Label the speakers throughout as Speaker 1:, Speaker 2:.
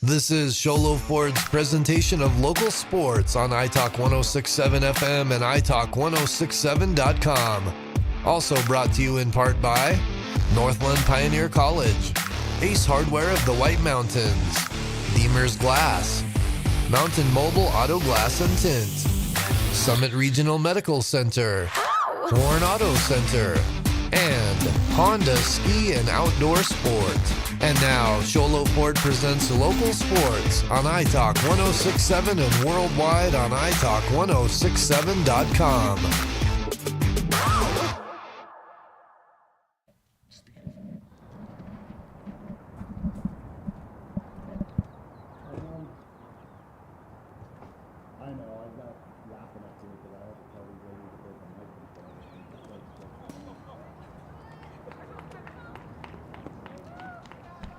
Speaker 1: This is Sholo Ford's presentation of local sports on iTalk 1067 FM and iTalk1067.com. Also brought to you in part by Northland Pioneer College, Ace Hardware of the White Mountains, Deemer's Glass, Mountain Mobile Auto Glass and Tint, Summit Regional Medical Center, Warren Auto Center, and Honda Ski and Outdoor Sport. And now, Sholo Ford presents local sports on iTalk 1067 and worldwide on iTalk1067.com.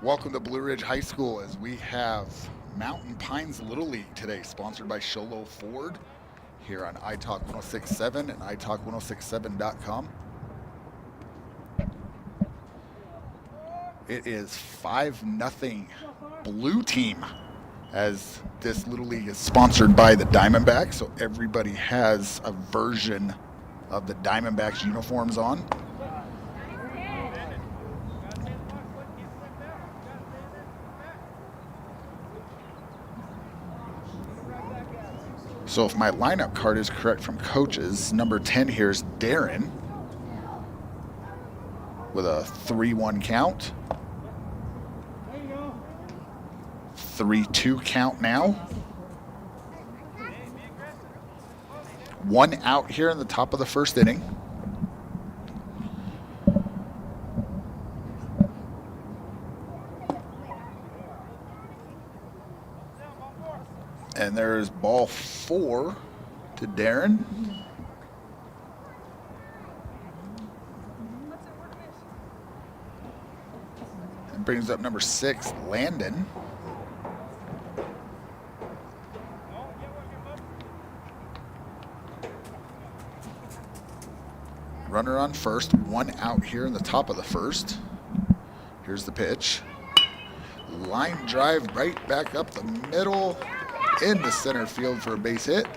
Speaker 2: Welcome to Blue Ridge High School as we have Mountain Pines Little League today, sponsored by Sholo Ford here on iTalk 1067 and iTalk1067.com. It is 5-0 blue team as this Little League is sponsored by the Diamondbacks, so everybody has a version of the Diamondbacks uniforms on. So if my lineup card is correct from coaches, number 10 here is Darren with a 3-1 count. 3-2 count now. 1 out here in the top of the first inning. And there's ball 4 to Darren. And brings up number 6, Landon. Runner on first, 1 out here in the top of the first. Here's the pitch. Line drive right back up the middle. Into center field for a base hit.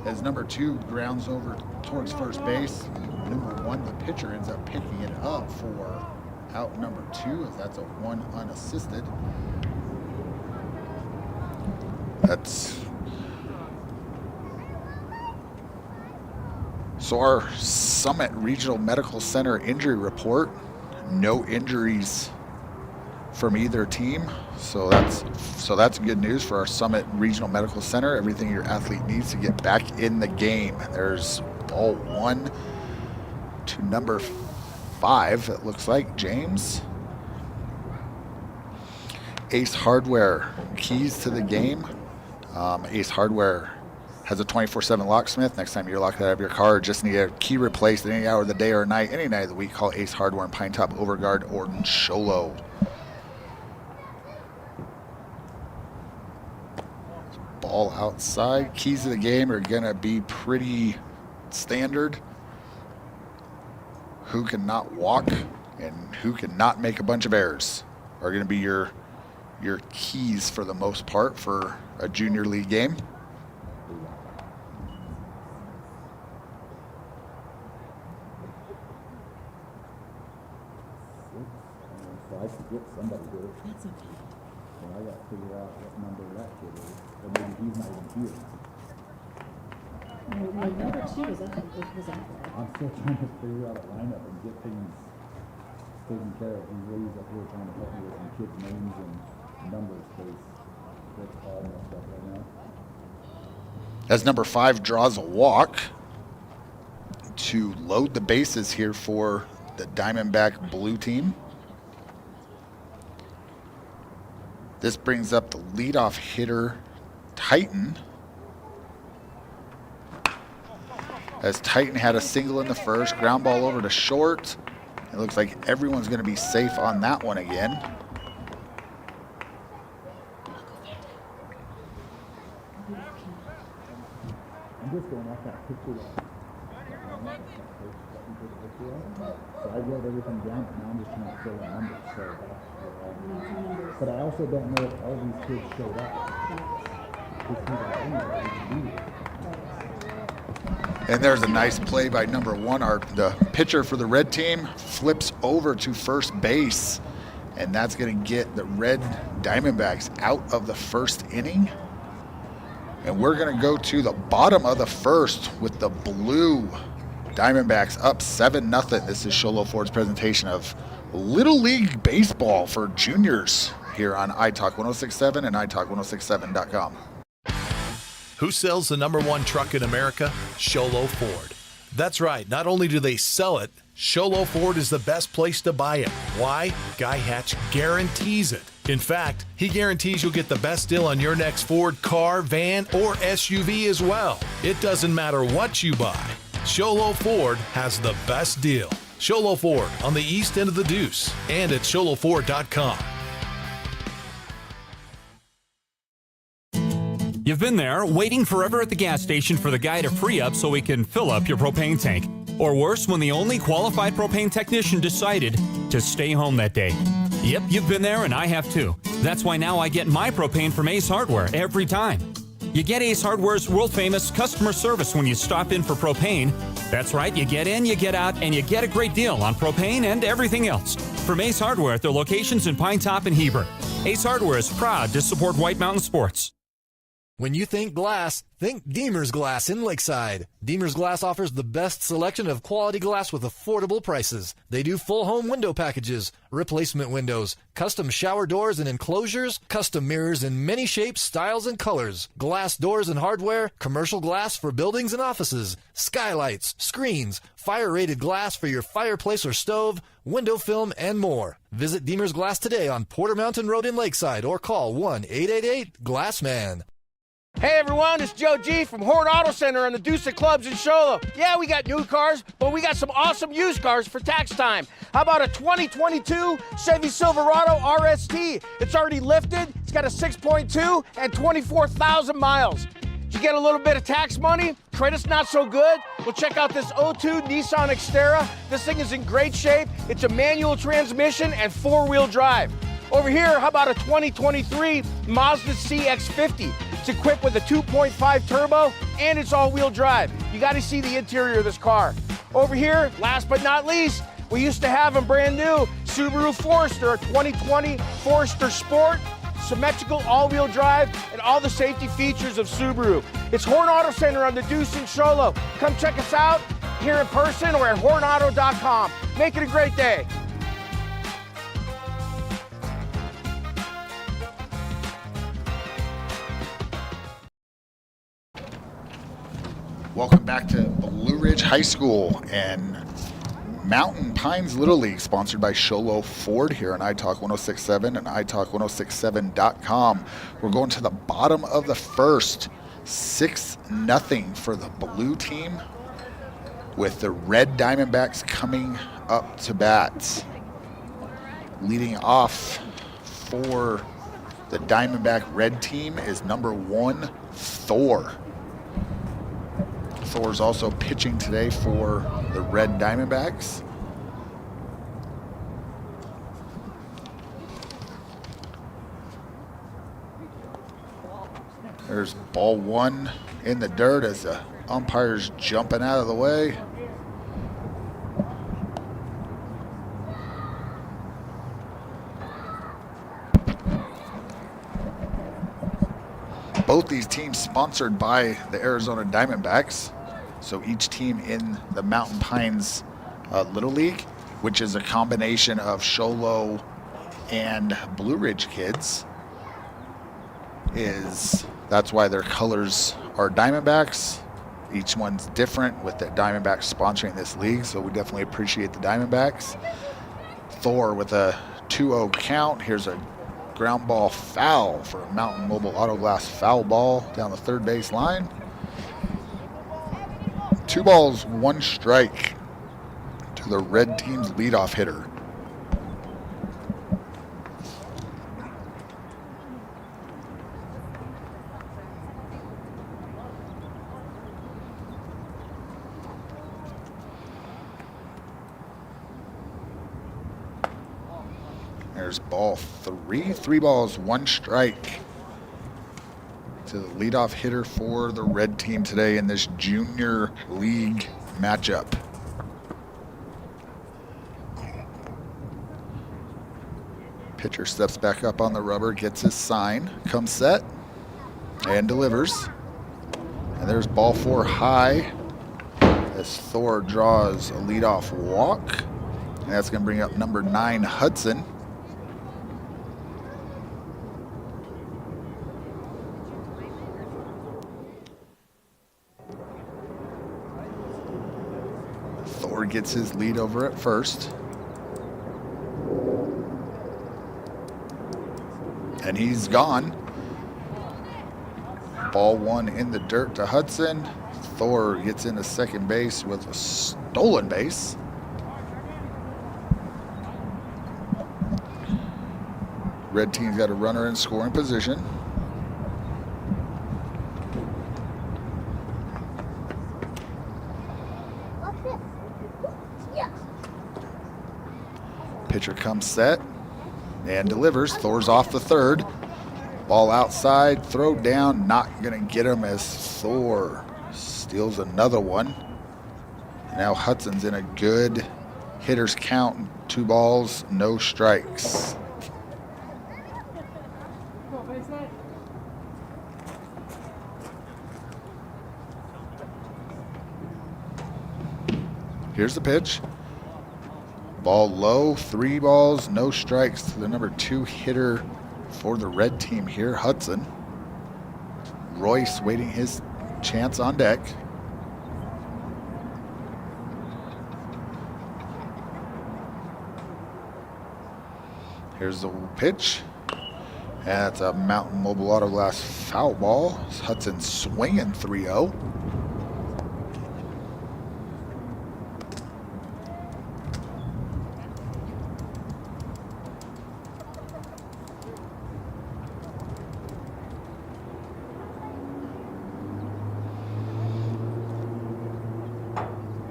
Speaker 2: As number 2 grounds over towards first base, number 1, the pitcher, ends up picking it up for out number 2, as that's a 1 unassisted. So our Summit Regional Medical Center injury report, no injuries from either team, so that's good news for our Summit Regional Medical Center. Everything your athlete needs to get back in the game. There's ball 1 to number 5, it looks like, James. Ace Hardware, keys to the game. Ace Hardware has a 24/7 locksmith. Next time you're locked out of your car, just need a key replaced at any hour of the day or night, any night of the week, call Ace Hardware in Pine Top, Overguard, Orton, Sholo. Ball outside. Keys to the game are going to be pretty standard. Who can not walk and who can not make a bunch of errors are going to be your keys for the most part for a junior league game.
Speaker 3: I should get somebody here.
Speaker 4: That's okay.
Speaker 3: And I got to figure out what number that kid is. Or maybe he's not even here.
Speaker 4: My number 2 was up.
Speaker 3: I'm still trying to figure out a lineup and get things taken care of. These ladies up here trying to help me with some kids' names and numbers, because it's all messed up right now.
Speaker 2: As number 5 draws a walk to load the bases here for the Diamondback blue team. This brings up the leadoff hitter, Titan. As Titan had a single in the first, ground ball over to short. It looks like everyone's going to be safe on that one again.
Speaker 3: I'm just going off that picture so I wrote everything down, but now I'm just trying to fill in numbers. So but I also don't know if all these kids showed up.
Speaker 2: And there's a nice play by number 1. The pitcher for the red team flips over to first base, and that's going to get the red Diamondbacks out of the first inning. And we're going to go to the bottom of the first with the blue Diamondbacks up 7-0. This is Sholo Ford's presentation of Little League Baseball for juniors here on iTalk 1067 and iTalk1067.com.
Speaker 4: Who sells the #1 truck in America? Sholo Ford. That's right. Not only do they sell it, Sholo Ford is the best place to buy it. Why? Guy Hatch guarantees it. In fact, he guarantees you'll get the best deal on your next Ford car, van, or SUV as well. It doesn't matter what you buy. Sholo Ford has the best deal. Sholo Ford on the east end of the Deuce and at sholoford.com.
Speaker 5: You've been there, waiting forever at the gas station for the guy to free up so he can fill up your propane tank. Or worse, when the only qualified propane technician decided to stay home that day. Yep, you've been there and I have too. That's why now I get my propane from Ace Hardware every time. You get Ace Hardware's world-famous customer service when you stop in for propane. That's right, you get in, you get out, and you get a great deal on propane and everything else. From Ace Hardware at their locations in Pine Top and Heber. Ace Hardware is proud to support White Mountain Sports.
Speaker 1: When you think glass, think Deemer's Glass in Lakeside. Deemer's Glass offers the best selection of quality glass with affordable prices. They do full home window packages, replacement windows, custom shower doors and enclosures, custom mirrors in many shapes, styles, and colors, glass doors and hardware, commercial glass for buildings and offices, skylights, screens, fire-rated glass for your fireplace or stove, window film, and more. Visit Deemer's Glass today on Porter Mountain Road in Lakeside or call 1-888-GLASSMAN.
Speaker 6: Hey everyone, it's Joe G from Horn Auto Center on the Deuce of Clubs in Sholo. Yeah, we got new cars, but we got some awesome used cars for tax time. How about a 2022 Chevy Silverado RST? It's already lifted, it's got a 6.2 and 24,000 miles. Did you get a little bit of tax money? Credit's not so good? Well, check out this '02 Nissan Xterra. This thing is in great shape. It's a manual transmission and four-wheel drive. Over here, how about a 2023 Mazda CX-50? It's equipped with a 2.5 turbo and it's all-wheel drive. You got to see the interior of this car. Over here, last but not least, we used to have them brand new, Subaru Forester, a 2020 Forester Sport, symmetrical all-wheel drive, and all the safety features of Subaru. It's Horn Auto Center on the Deuce in Sholo. Come check us out here in person or at hornauto.com. Make it a great day.
Speaker 2: Welcome back to Blue Ridge High School and Mountain Pines Little League, sponsored by Sholo Ford here on iTalk 1067 and iTalk1067.com. We're going to the bottom of the first, 6-0 for the blue team, with the red Diamondbacks coming up to bat. Leading off for the Diamondback red team is number 1, Thor. Thor's also pitching today for the red Diamondbacks. There's ball 1 in the dirt as the umpire's jumping out of the way. Both these teams sponsored by the Arizona Diamondbacks. So each team in the Mountain Pines Little League, which is a combination of Sholo and Blue Ridge kids, that's why their colors are Diamondbacks. Each one's different, with the Diamondbacks sponsoring this league, so we definitely appreciate the Diamondbacks. Thor with a 2-0 count. Here's a ground ball foul for a Mountain Mobile Auto Glass foul ball down the third base line. 2 balls, 1 strike to the red team's leadoff hitter. There's ball 3. 3 balls, 1 strike to the leadoff hitter for the red team today in this junior league matchup. Pitcher steps back up on the rubber, gets his sign, comes set, and delivers. And there's ball 4 high as Thor draws a leadoff walk. And that's going to bring up number 9, Hudson. Thor gets his lead over at first. And he's gone. Ball 1 in the dirt to Hudson. Thor gets into second base with a stolen base. Red team's got a runner in scoring position. Pitcher comes set and delivers. Thor's off the third. Ball outside, throw down, not gonna get him as Thor steals another one. Now Hudson's in a good hitter's count. 2 balls, no strikes. Here's the pitch. Ball low, 3 balls, no strikes to the number 2 hitter for the red team here, Hudson. Royce waiting his chance on deck. Here's the pitch. That's a Mountain Mobile Auto Glass foul ball. Hudson swinging 3-0.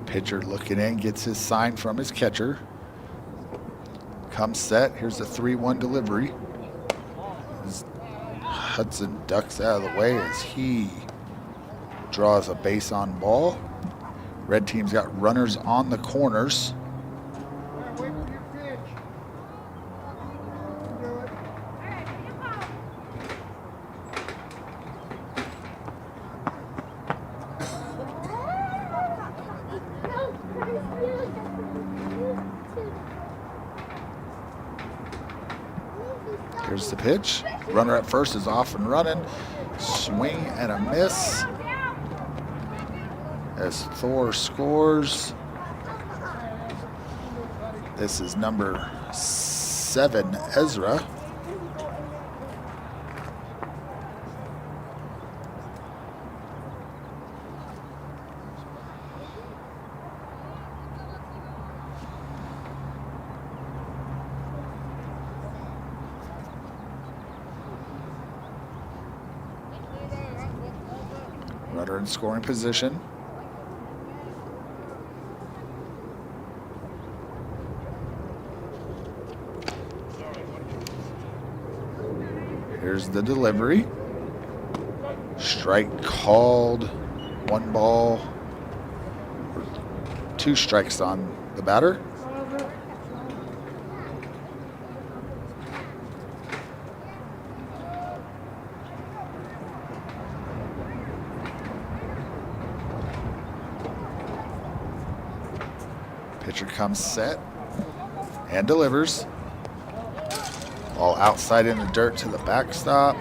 Speaker 2: Pitcher looking in, gets his sign from his catcher. Comes set. Here's the 3-1 delivery. Hudson ducks out of the way as he draws a base on ball. Red team's got runners on the corners. Here's the pitch. Runner at first is off and running. Swing and a miss as Thor scores. This is number 7, Ezra. Runner in scoring position. Here's the delivery. Strike called. 1 ball. 2 strikes on the batter. Pitcher comes set and delivers. All outside in the dirt to the backstop.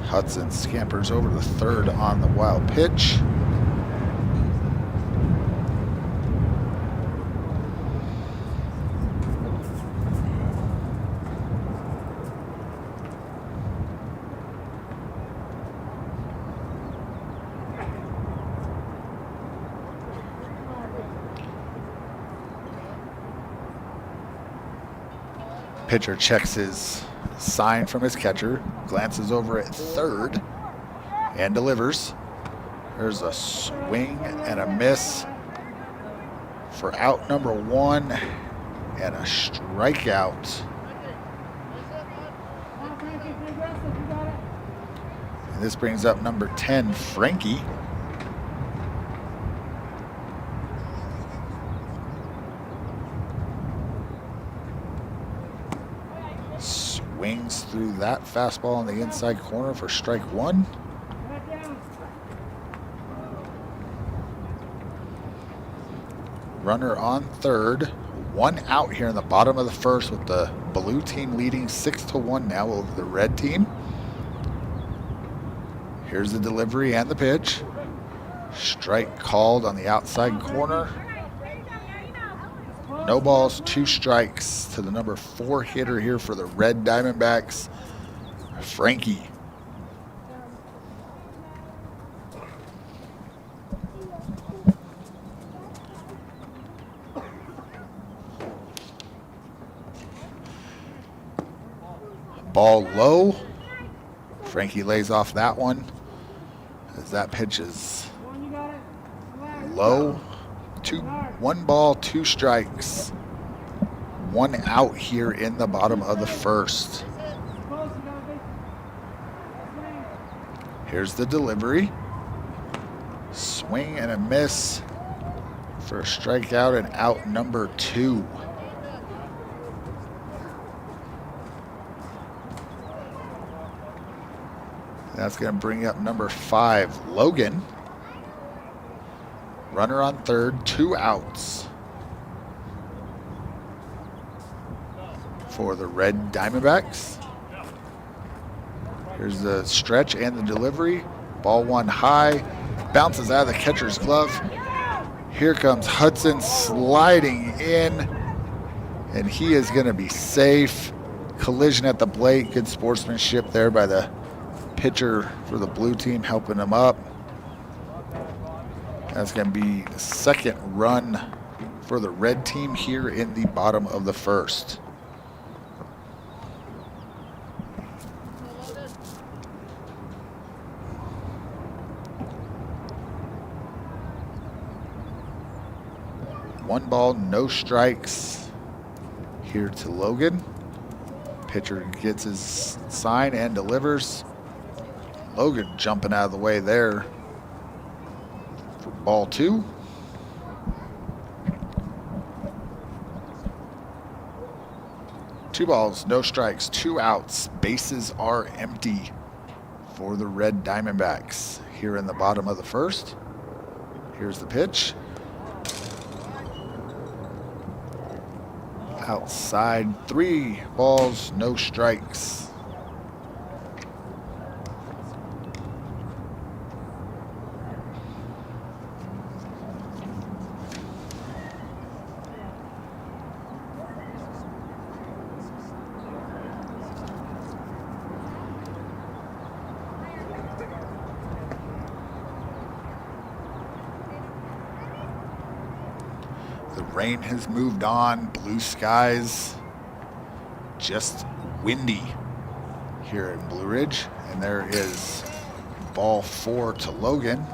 Speaker 2: Hudson scampers over to third on the wild pitch. Pitcher checks his sign from his catcher, glances over at third, and delivers. There's a swing and a miss for out number 1 and a strikeout. And this brings up number 10, Frankie. Swings through that fastball on the inside corner for strike 1. Runner on third. 1 out here in the bottom of the first with the blue team leading 6-1 now over the red team. Here's the delivery and the pitch. Strike called on the outside corner. No balls, 2 strikes to the number 4 hitter here for the Red Diamondbacks, Frankie. Ball low. Frankie lays off that one as that pitch is low. 1 ball, 2 strikes. 1 out here in the bottom of the first. Here's the delivery. Swing and a miss for a strikeout and out number 2. That's going to bring up number 5, Logan. Runner on third, 2 outs for the Red Diamondbacks. Here's the stretch and the delivery. Ball 1 high, bounces out of the catcher's glove. Here comes Hudson sliding in, and he is going to be safe. Collision at the plate, good sportsmanship there by the pitcher for the blue team, helping him up. That's going to be the second run for the red team here in the bottom of the first. One ball, no strikes here to Logan. Pitcher gets his sign and delivers. Logan jumping out of the way there for ball 2. Two balls, no strikes, 2 outs. Bases are empty for the Red Diamondbacks here in the bottom of the first. Here's the pitch. Outside, 3 balls, no strikes. Rain has moved on, blue skies, just windy here in Blue Ridge. And there is ball 4 to Logan.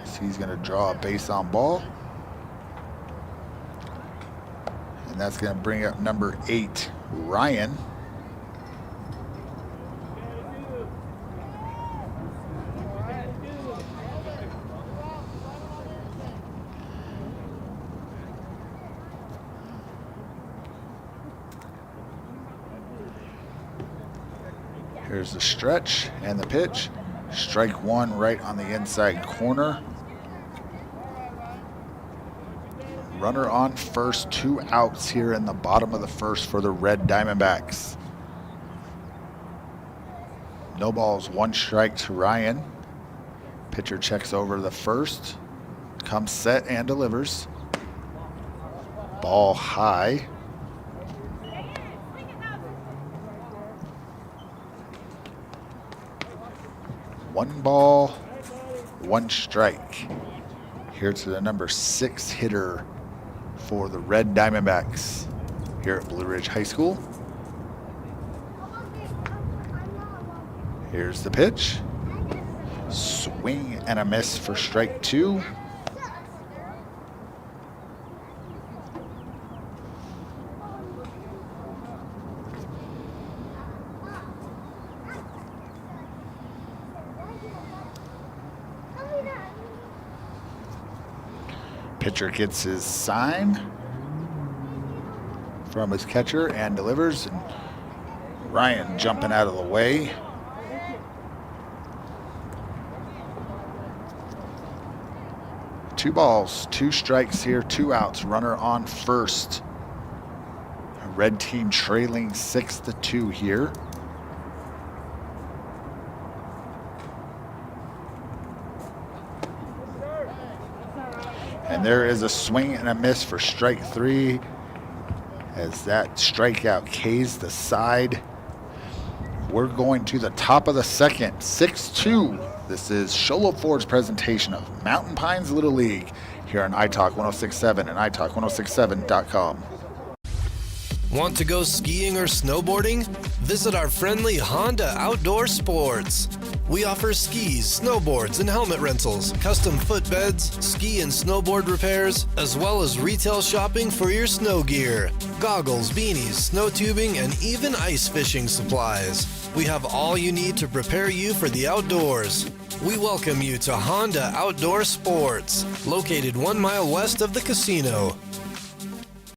Speaker 2: So he's going to draw a base on ball. And that's going to bring up number 8, Ryan. Here's the stretch and the pitch. Strike 1 right on the inside corner. Runner on first, 2 outs here in the bottom of the first for the Red Diamondbacks. No balls, 1 strike to Ryan. Pitcher checks over the first. Comes set and delivers. Ball high. One ball, 1 strike. Here to the number 6 hitter for the Red Diamondbacks here at Blue Ridge High School. Here's the pitch. Swing and a miss for strike 2. Pitcher gets his sign from his catcher and delivers. And Ryan jumping out of the way. Two balls, 2 strikes here, 2 outs. Runner on first. Red team trailing 6-2 here. And there is a swing and a miss for strike 3 as that strikeout K's the side. We're going to the top of the second, 6-2. This is Sholo Ford's presentation of Mountain Pines Little League here on iTalk 1067 and iTalk1067.com.
Speaker 1: Want to go skiing or snowboarding? Visit our friendly Honda Outdoor Sports. We offer skis, snowboards, and helmet rentals, custom footbeds, ski and snowboard repairs, as well as retail shopping for your snow gear, goggles, beanies, snow tubing, and even ice fishing supplies. We have all you need to prepare you for the outdoors. We welcome you to Honda Outdoor Sports, located 1 mile west of the casino.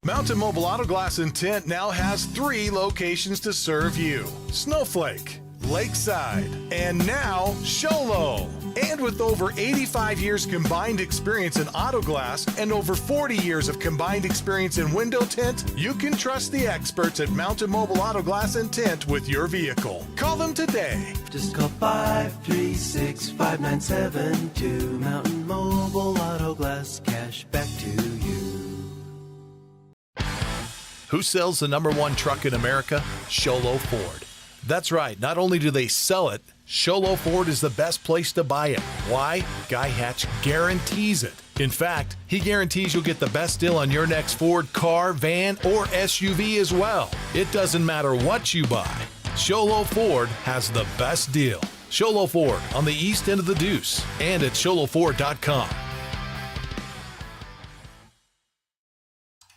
Speaker 4: Mountain Mobile Auto Glass and Tint now has 3 locations to serve you: Snowflake, Lakeside, and now Sholo. And with over 85 years combined experience in auto glass and over 40 years of combined experience in window tint, you can trust the experts at Mountain Mobile Auto Glass and Tint with your vehicle. Call them today.
Speaker 7: Just call 536-5972. Mountain Mobile Auto Glass, cash back to you.
Speaker 4: Who sells the #1 truck in America? Sholo Ford. That's right. Not only do they sell it, Sholo Ford is the best place to buy it. Why? Guy Hatch guarantees it. In fact, he guarantees you'll get the best deal on your next Ford car, van, or SUV as well. It doesn't matter what you buy. Sholo Ford has the best deal. Sholo Ford on the east end of the Deuce and at sholoford.com.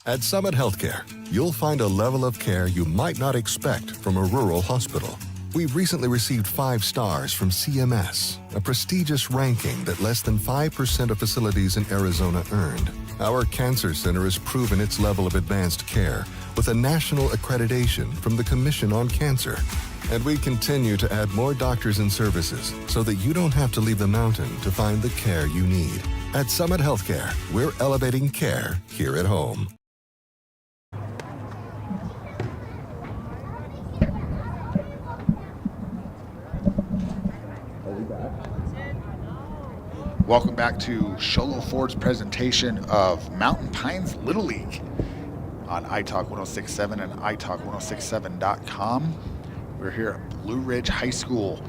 Speaker 8: At Summit Healthcare, you'll find a level of care you might not expect from a rural hospital. We've recently received 5 stars from CMS, a prestigious ranking that less than 5% of facilities in Arizona earned. Our cancer center has proven its level of advanced care with a national accreditation from the Commission on Cancer. And we continue to add more doctors and services so that you don't have to leave the mountain to find the care you need. At Summit Healthcare, we're elevating care here at home.
Speaker 2: Welcome back to Sholo Ford's presentation of Mountain Pines Little League on iTalk 1067 and iTalk1067.com. We're here at Blue Ridge High School.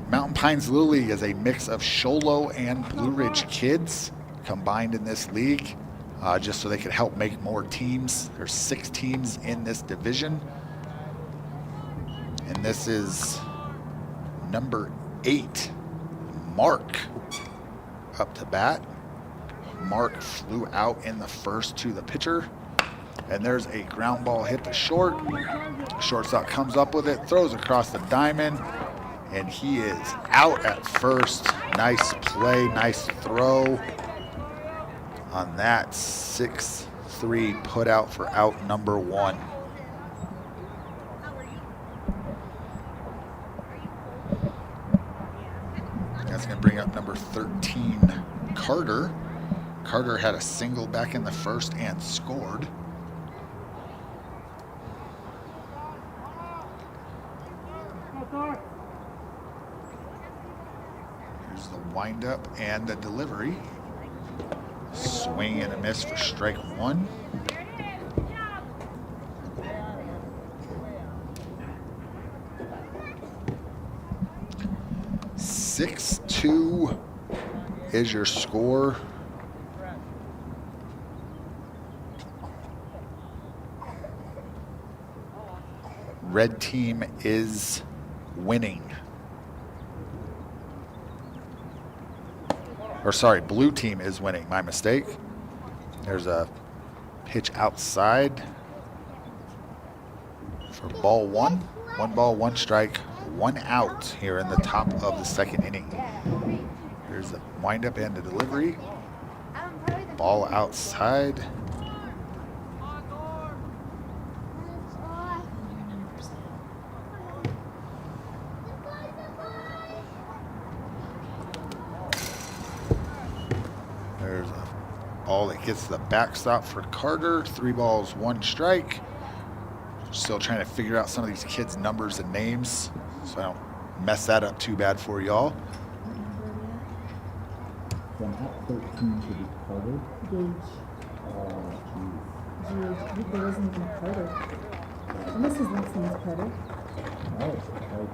Speaker 2: Mountain Pines Little League is a mix of Sholo and Blue Ridge kids combined in this league, just so they could help make more teams. There's 6 teams in this division. And this is number 8, Mark, up to bat. Mark flew out in the first to the pitcher, and there's a ground ball hit to short. Shortstop comes up with it, throws across the diamond, and he is out at first. Nice play, nice throw on that 6-3 put out for out number 1. That's going to bring up number 13, Carter. Carter had a single back in the first and scored. Here's the windup and the delivery. Swing and a miss for strike 1. (6-2) is your score. Red team is winning or sorry, blue team is winning. My mistake. There's a pitch outside for ball one. 1 ball, 1 strike, 1 out here in the top of the second inning. Here's the windup and the delivery. Ball outside. There's a ball that gets the backstop for Carter. 3 balls, 1 strike. Still trying to figure out some of these kids' numbers and names, so I don't mess that up too bad for y'all.
Speaker 3: From at 13 to be Carter.
Speaker 9: Gage.
Speaker 3: Geez.
Speaker 9: Gage. There isn't even Carter. Unless his last name is Carter.
Speaker 3: Oh, okay.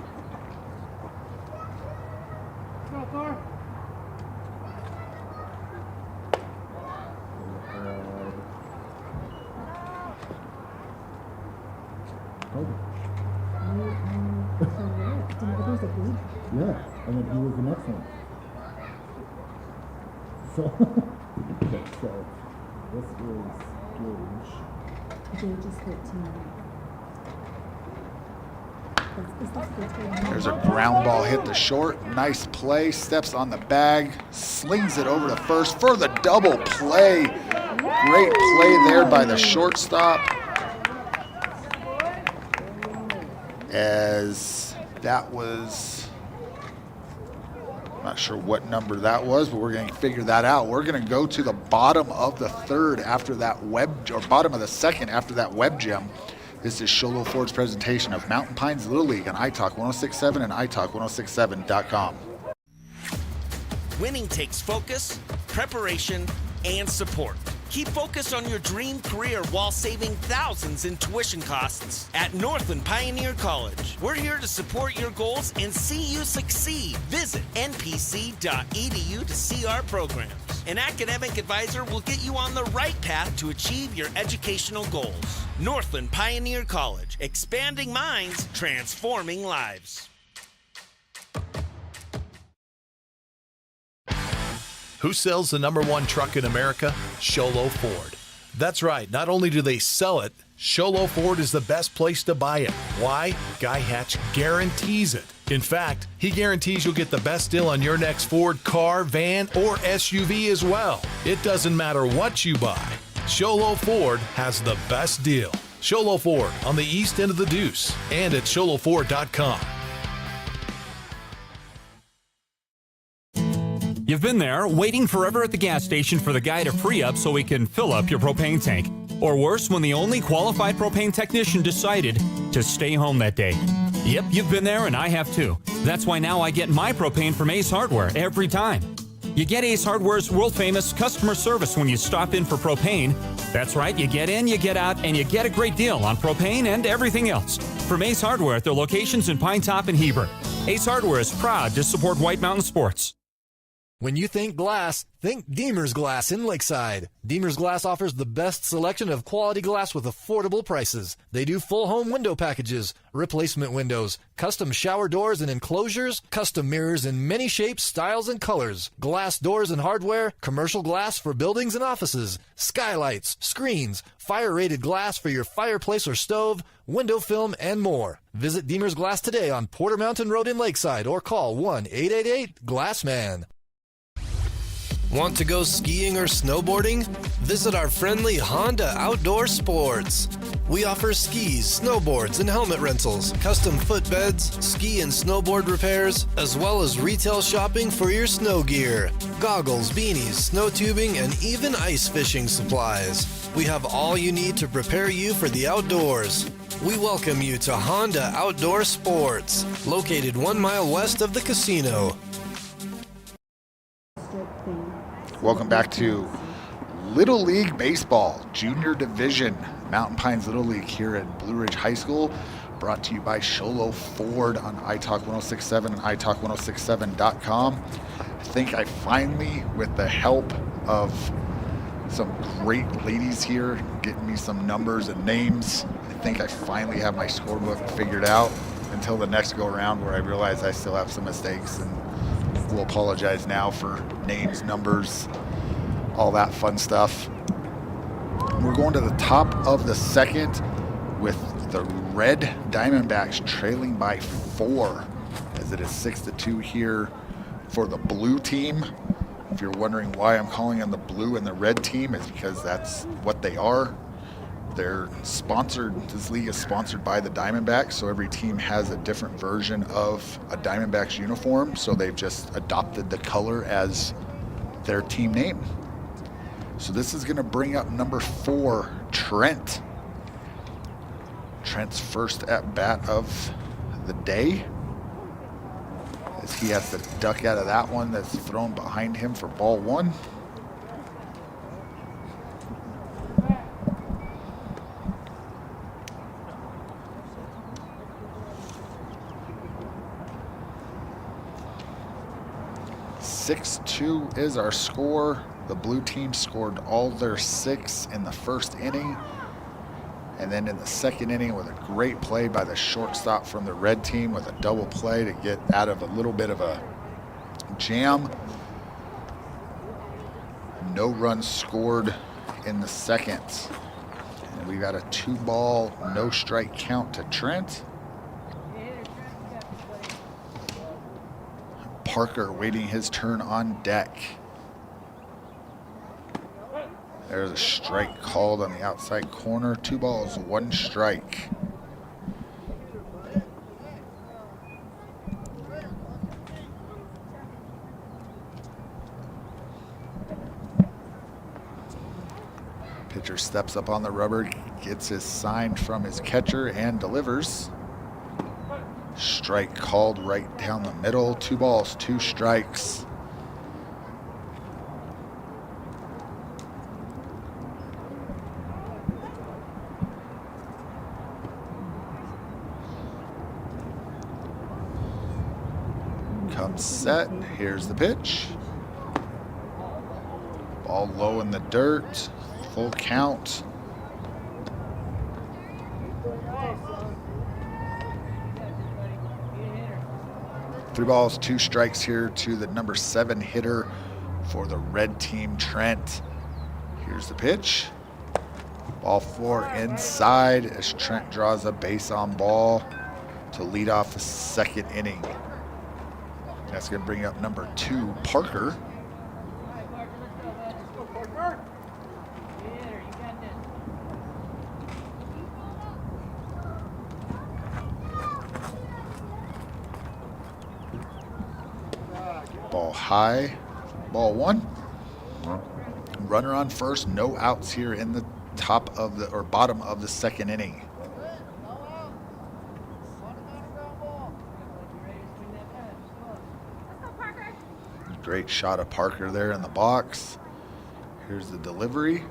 Speaker 9: There's a Gage.
Speaker 3: Yeah, and then he was the next one. So, okay, so this is Gage.
Speaker 9: Gage is 13. Is that 13?
Speaker 2: There's a ground ball hit to short. Nice play. Steps on the bag. Slings it over to first for the double play. Great play there by the shortstop. As that was, I'm not sure what number that was, but we're going to figure that out. We're going to go to the bottom of the third after that bottom of the second after that web gem. This is Sholo Ford's presentation of Mountain Pines Little League on iTalk 1067 and iTalk1067.com.
Speaker 10: Winning takes focus, preparation, and support. Keep focused on your dream career while saving thousands in tuition costs at Northland Pioneer College. We're here to support your goals and see you succeed. Visit npc.edu to see our programs. An academic advisor will get you on the right path to achieve your educational goals. Northland Pioneer College, expanding minds, transforming lives.
Speaker 4: Who sells the #1 truck in America? Sholo Ford. That's right, not only do they sell it, Sholo Ford is the best place to buy it. Why? Guy Hatch guarantees it. In fact, he guarantees you'll get the best deal on your next Ford car, van, or SUV as well. It doesn't matter what you buy. Sholo Ford has the best deal. Sholo Ford on the east end of the Deuce and at sholoford.com.
Speaker 5: You've been there, waiting forever at the gas station for the guy to free up so he can fill up your propane tank. Or worse, when the only qualified propane technician decided to stay home that day. Yep, you've been there and I have too. That's why now I get my propane from Ace Hardware every time. You get Ace Hardware's world-famous customer service when you stop in for propane. That's right, you get in, you get out, and you get a great deal on propane and everything else. From Ace Hardware at their locations in Pine Top and Heber. Ace Hardware is proud to support White Mountain Sports.
Speaker 1: When you think glass, think Deemer's Glass in Lakeside. Deemer's Glass offers the best selection of quality glass with affordable prices. They do full home window packages, replacement windows, custom shower doors and enclosures, custom mirrors in many shapes, styles, and colors, glass doors and hardware, commercial glass for buildings and offices, skylights, screens, fire-rated glass for your fireplace or stove, window film, and more. Visit Deemer's Glass today on Porter Mountain Road in Lakeside or call 1-888-GLASSMAN. Want to go skiing or snowboarding? Visit our friendly Honda Outdoor Sports. We offer skis, snowboards, and helmet rentals, custom footbeds, ski and snowboard repairs, as well as retail shopping for your snow gear, goggles, beanies, snow tubing, and even ice fishing supplies. We have all you need to prepare you for the outdoors. We welcome you to Honda Outdoor Sports, located 1 mile west of the casino.
Speaker 2: Welcome back to Little League Baseball, Junior Division, Mountain Pines Little League here at Blue Ridge High School, brought to you by Sholo Ford on iTalk 1067 and iTalk1067.com. I think I finally, with the help of some great ladies here, getting me some numbers and names, I think I finally have my scorebook figured out until the next go around where I realize I still have some mistakes and We'll apologize now for names, numbers, all that fun stuff. We're going to the top of the second with the red Diamondbacks trailing by 4 as it is 6-2 here for the blue team. If you're wondering why I'm calling them the blue and the red team, is because that's what they are. They're sponsored, this league is sponsored by the Diamondbacks, so every team has a different version of a Diamondbacks uniform, so they've just adopted the color as their team name. So this is going to bring up number 4, Trent. Trent's first at bat of the day, as he has to duck out of that one that's thrown behind him for ball 1. (6-2) is our score. The blue team scored all their 6 in the first inning. And then in the second inning, with a great play by the shortstop from the red team with a double play to get out of a little bit of a jam. No runs scored in the second. And we got a 2-ball, no strike count to Trent. Parker waiting his turn on deck. There's a strike called on the outside corner. 2 balls, 1 strike. Pitcher steps up on the rubber, gets his sign from his catcher and delivers. Strike called right down the middle. 2 balls, 2 strikes. Comes set. Here's the pitch. Ball low in the dirt. Full count. Three balls, 2 strikes here to the number 7 hitter for the red team, Trent. Here's the pitch. Ball 4 inside as Trent draws a base on ball to lead off the second inning. That's going to bring up number 2, Parker. Ball high, ball 1. Runner on first, no outs here in the top of the, or bottom of the second inning. Great shot of Parker there in the box. Here's the delivery.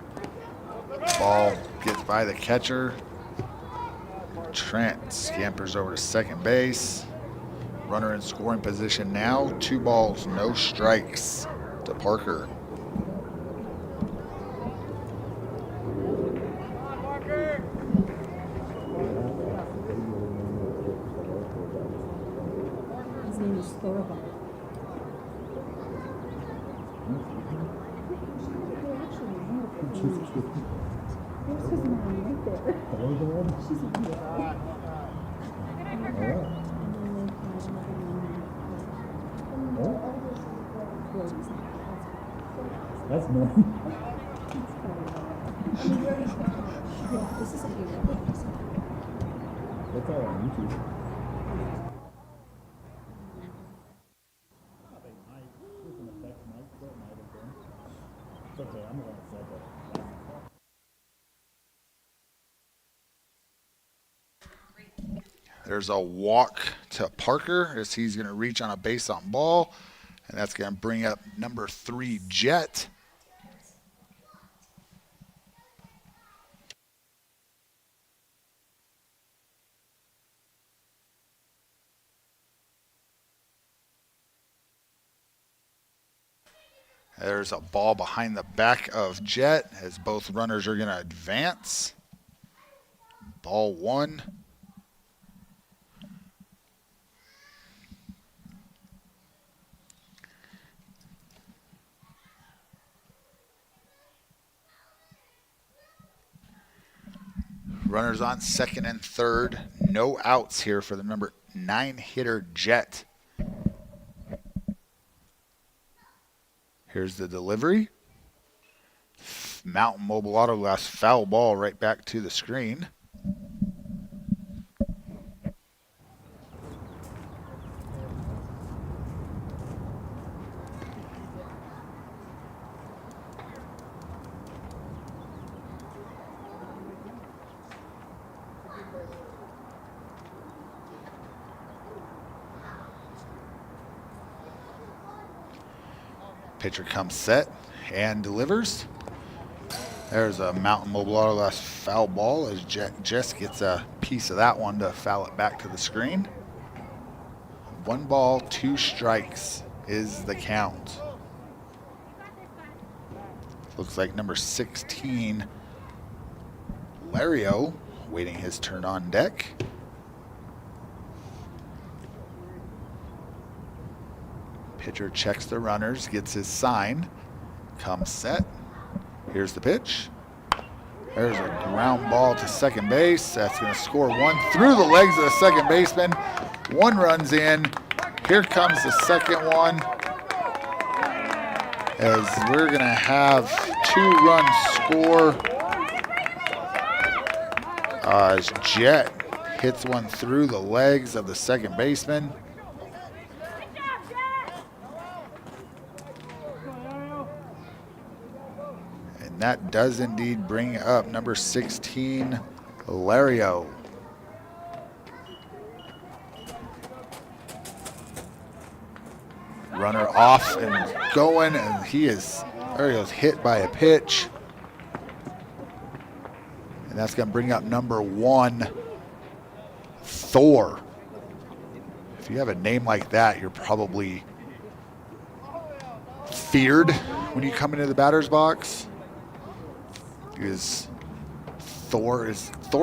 Speaker 2: Ball gets by the catcher. Trent scampers over to second base. Runner in scoring position now. 2 balls, no strikes to Parker.
Speaker 9: His name is Thorvald. There's his mom right there. She's a
Speaker 3: That's normal.
Speaker 9: Yeah, this is a hero.
Speaker 3: That's all on YouTube. It's okay, I'm going to set that.
Speaker 2: There's a walk to Parker as he's going to reach on a base on ball. And that's going to bring up number 3, Jet. There's a ball behind the back of Jet as both runners are going to advance. Ball 1. Runners on second and third. No outs here for the number 9 hitter, Jet. Here's the delivery. Mountain Mobile Auto Glass foul ball right back to the screen. Pitcher comes set and delivers. There's a Mountain Mobile Auto Glass foul ball as Jess gets a piece of that one to foul it back to the screen. 1 ball, 2 strikes is the count. Looks like number 16, Lario, waiting his turn on deck. Pitcher checks the runners, gets his sign, comes set. Here's the pitch. There's a ground ball to second base. That's going to score 1 through the legs of the second baseman. 1 runs in. Here comes the second one. As we're going to have 2-run score. As Jet hits one through the legs of the second baseman. That does indeed bring up number 16, Lario. Runner off and going, and Lario's hit by a pitch. And that's going to bring up number 1, Thor. If you have a name like that, you're probably feared when you come into the batter's box. Is Thor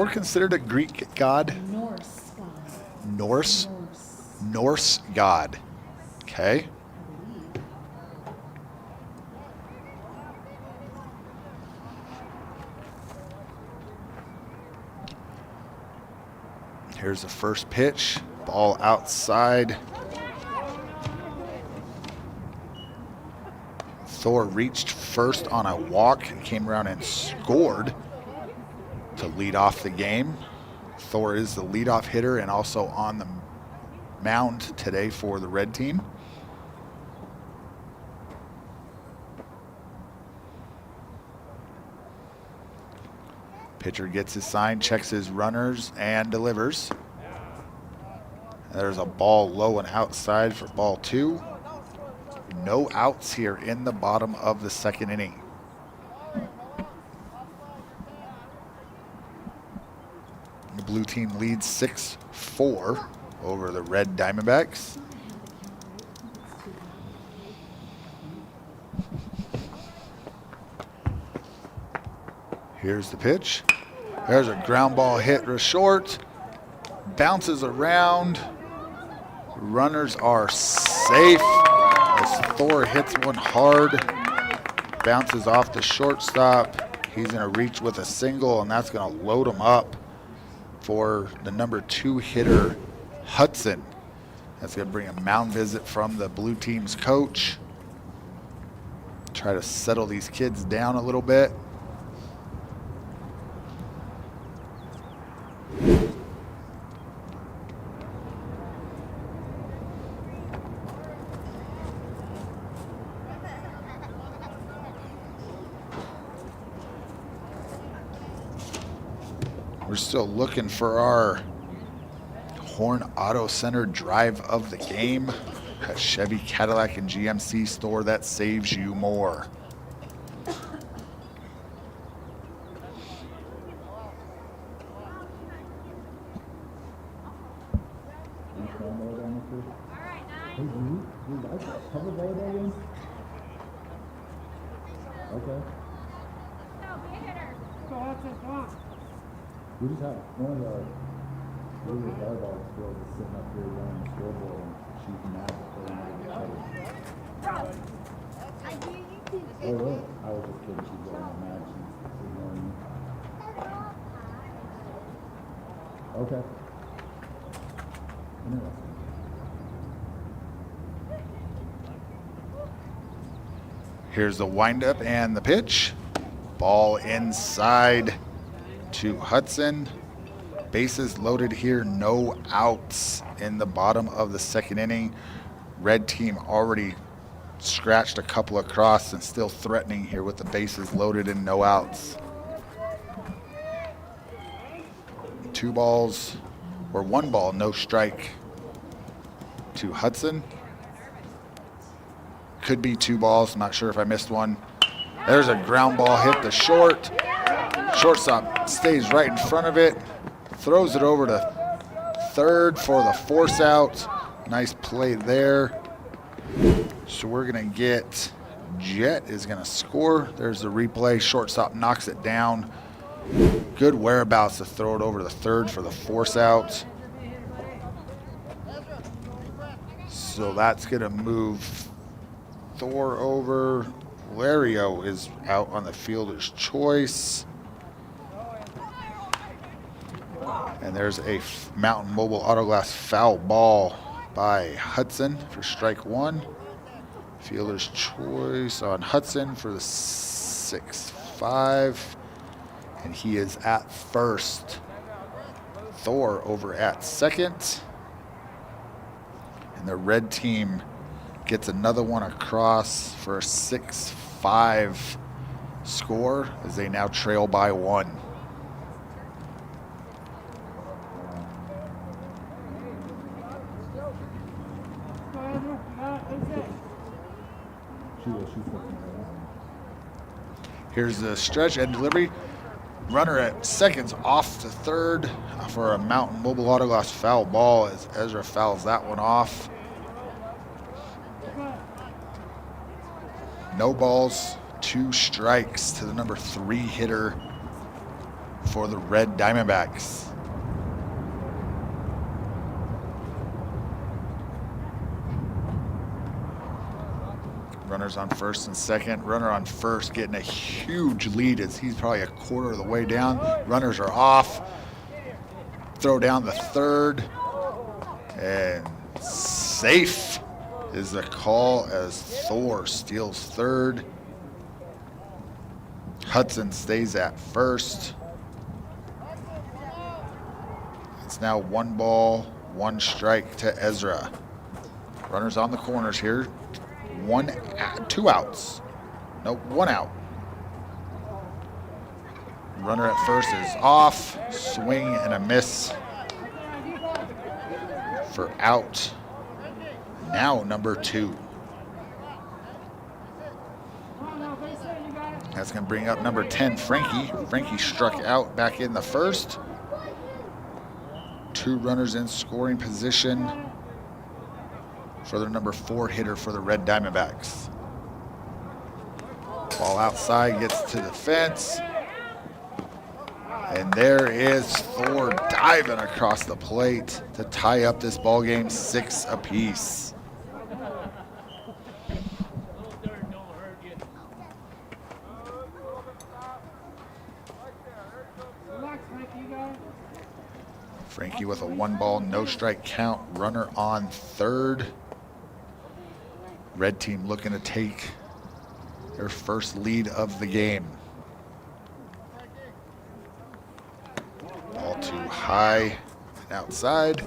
Speaker 2: considered a Greek god?
Speaker 9: Norse god.
Speaker 2: Norse god. Okay. Here's the first pitch. Ball outside. Thor reached first on a walk and came around and scored to lead off the game. Thor is the leadoff hitter and also on the mound today for the red team. Pitcher gets his sign, checks his runners, and delivers. There's a ball low and outside for ball 2. No outs here in the bottom of the second inning. The blue team leads 6-4 over the red Diamondbacks. Here's the pitch. There's a ground ball hit to short. Bounces around. Runners are safe. As Thor hits one hard, bounces off the shortstop. He's going to reach with a single, and that's going to load him up for the number 2 hitter, Hudson. That's going to bring a mound visit from the blue team's coach. Try to settle these kids down a little bit. We're still looking for our Horn Auto Center drive of the game. A Chevy, Cadillac, and GMC store that saves you more.
Speaker 3: We just have one of the little volleyball girls is sitting up here running the scoreboard, and she's mad that they're not going to get covered. Oh, really? I was just kidding. She's going mad. She's ignoring me. Okay. Interesting.
Speaker 2: Here's the windup and the pitch. Ball inside to Hudson. Bases loaded here, no outs in the bottom of the second inning. Red team already scratched a couple across and still threatening here with the bases loaded and no outs. 2 balls, or 1 ball, no strike to Hudson. Could be 2 balls, not sure if I missed one. There's a ground ball hit the short. Shortstop stays right in front of it, throws it over to third for the force out. Nice play there. So we're gonna get, Jet is gonna score. There's the replay, shortstop knocks it down. Good whereabouts to throw it over to third for the force out. So that's gonna move Thor over. Lario is out on the fielder's choice. And there's a Mountain Mobile Autoglass foul ball by Hudson for strike 1. Fielder's choice on Hudson for the 6-5. And he is at first. Thor over at second. And the red team gets another one across for a 6-5 score as they now trail by 1. Here's the stretch and delivery. Runner at second's off to third for a Mountain Mobile Autoglass foul ball as Ezra fouls that one off. No balls, 2 strikes to the number 3 hitter for the Red Diamondbacks. Runners on first and second. Runner on first getting a huge lead as he's probably a quarter of the way down. Runners are off. Throw down the third. And safe is the call as Thor steals third. Hudson stays at first. It's now 1 ball, 1 strike to Ezra. Runners on the corners here. 2 outs. No, 1 out. Runner at first is off. Swing and a miss for out. Now number 2. That's going to bring up number 10, Frankie. Frankie struck out back in the first. 2 runners in scoring position for the number 4 hitter for the Red Diamondbacks. Ball outside, gets to the fence. And there is Thor diving across the plate to tie up this ball game 6 apiece. Frankie with a 1 ball, no strike count. Runner on third. Red team looking to take their first lead of the game. Ball too high and outside.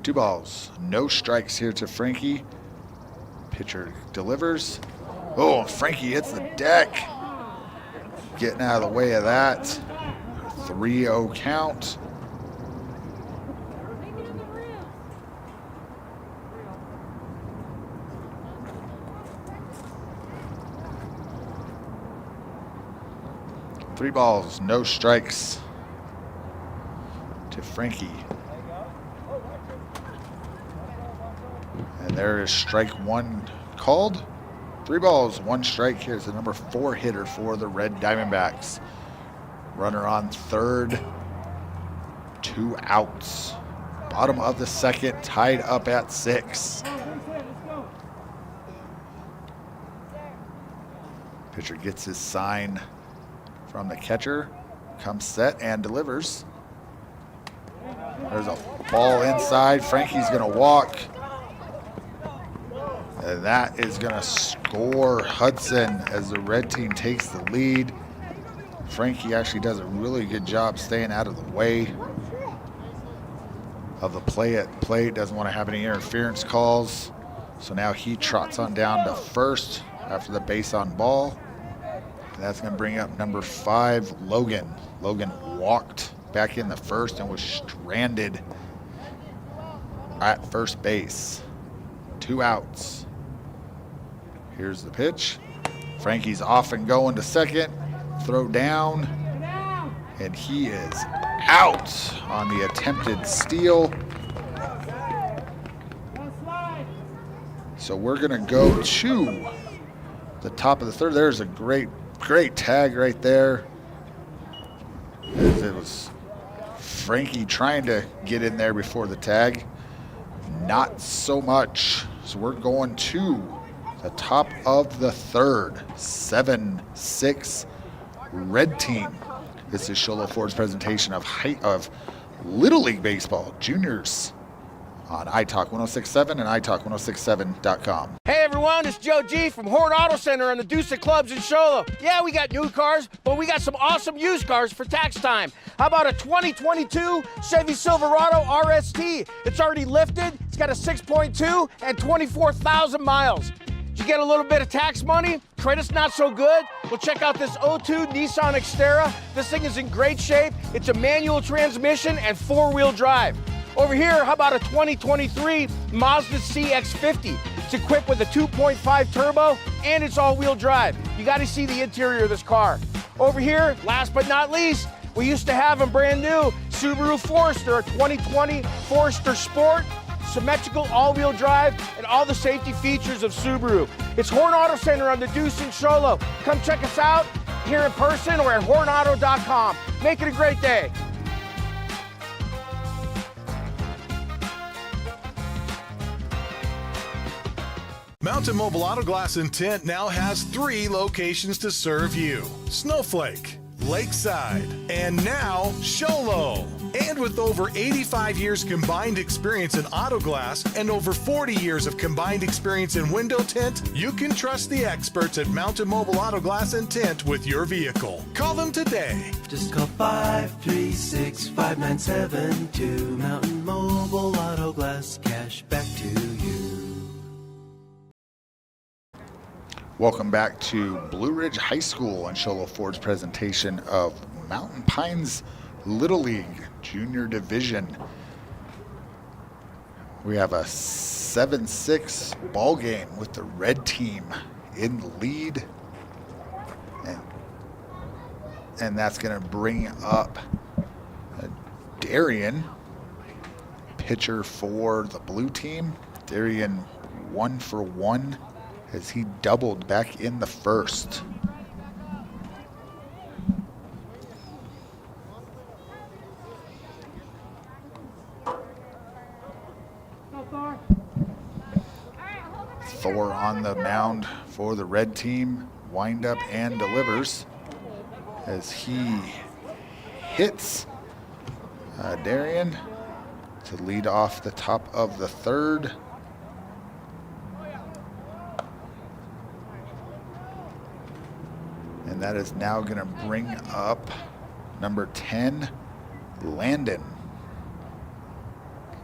Speaker 2: Two balls, no strikes here to Frankie. Pitcher delivers. Oh, Frankie hits the deck. Getting out of the way of that. 3-0 count. Three balls, no strikes to Frankie. And there is strike 1 called. 3 balls, 1 strike. Here's the number 4 hitter for the Red Diamondbacks. Runner on third, 2 outs. Bottom of the second, tied up at 6. Pitcher gets his sign from the catcher, comes set and delivers. There's a ball inside. Frankie's going to walk. And that is going to score Hudson as the red team takes the lead. Frankie actually does a really good job staying out of the way of the play at plate. Doesn't want to have any interference calls. So now he trots on down to first after the base on ball. And that's going to bring up number 5, Logan. Logan walked back in the first and was stranded at first base. 2 outs. Here's the pitch. Frankie's off and going to second. Throw down. And he is out on the attempted steal. So we're going to go to the top of the third. There's a great tag right there. As it was Frankie trying to get in there before the tag. Not so much. So we're going to the top of the third. 7-6 red team. This is Show Low Ford's presentation of Little League Baseball Juniors on iTalk 106.7 and iTalk1067.com.
Speaker 6: Hey everyone, it's Joe G from Horn Auto Center on the Deuce of Clubs in Show Low. Yeah, we got new cars, but we got some awesome used cars for tax time. How about a 2022 Chevy Silverado RST? It's already lifted, it's got a 6.2 and 24,000 miles. Did you get a little bit of tax money? Credit's not so good? Well, check out this 02 Nissan Xterra. This thing is in great shape. It's a manual transmission and 4-wheel drive. Over here, how about a 2023 Mazda CX-50? It's equipped with a 2.5 turbo and it's all-wheel drive. You got to see the interior of this car. Over here, last but not least, we used to have a brand new Subaru Forester, a 2020 Forester Sport, symmetrical all-wheel drive, and all the safety features of Subaru. It's Horn Auto Center on the Deuce in Show Low. Come check us out here in person or at hornauto.com. Make it a great day.
Speaker 4: Mountain Mobile Auto Glass and Tint now has 3 locations to serve you: Snowflake, Lakeside, and now Show Low. And with over 85 years combined experience in auto glass and over 40 years of combined experience in window tint, you can trust the experts at Mountain Mobile Auto Glass and Tint with your vehicle. Call them today.
Speaker 7: Just call 536-5972. Mountain Mobile Auto Glass, cash back to you.
Speaker 2: Welcome back to Blue Ridge High School and Show Low Ford's presentation of Mountain Pines Little League Junior Division. We have a 7-6 ball game with the red team in the lead. And that's going to bring up Darian, pitcher for the blue team. Darian 1 for 1 as he doubled back in the first. Thor on the mound for the red team, wind up and delivers as he hits Darian to lead off the top of the third. And that is now going to bring up number 10, Landon.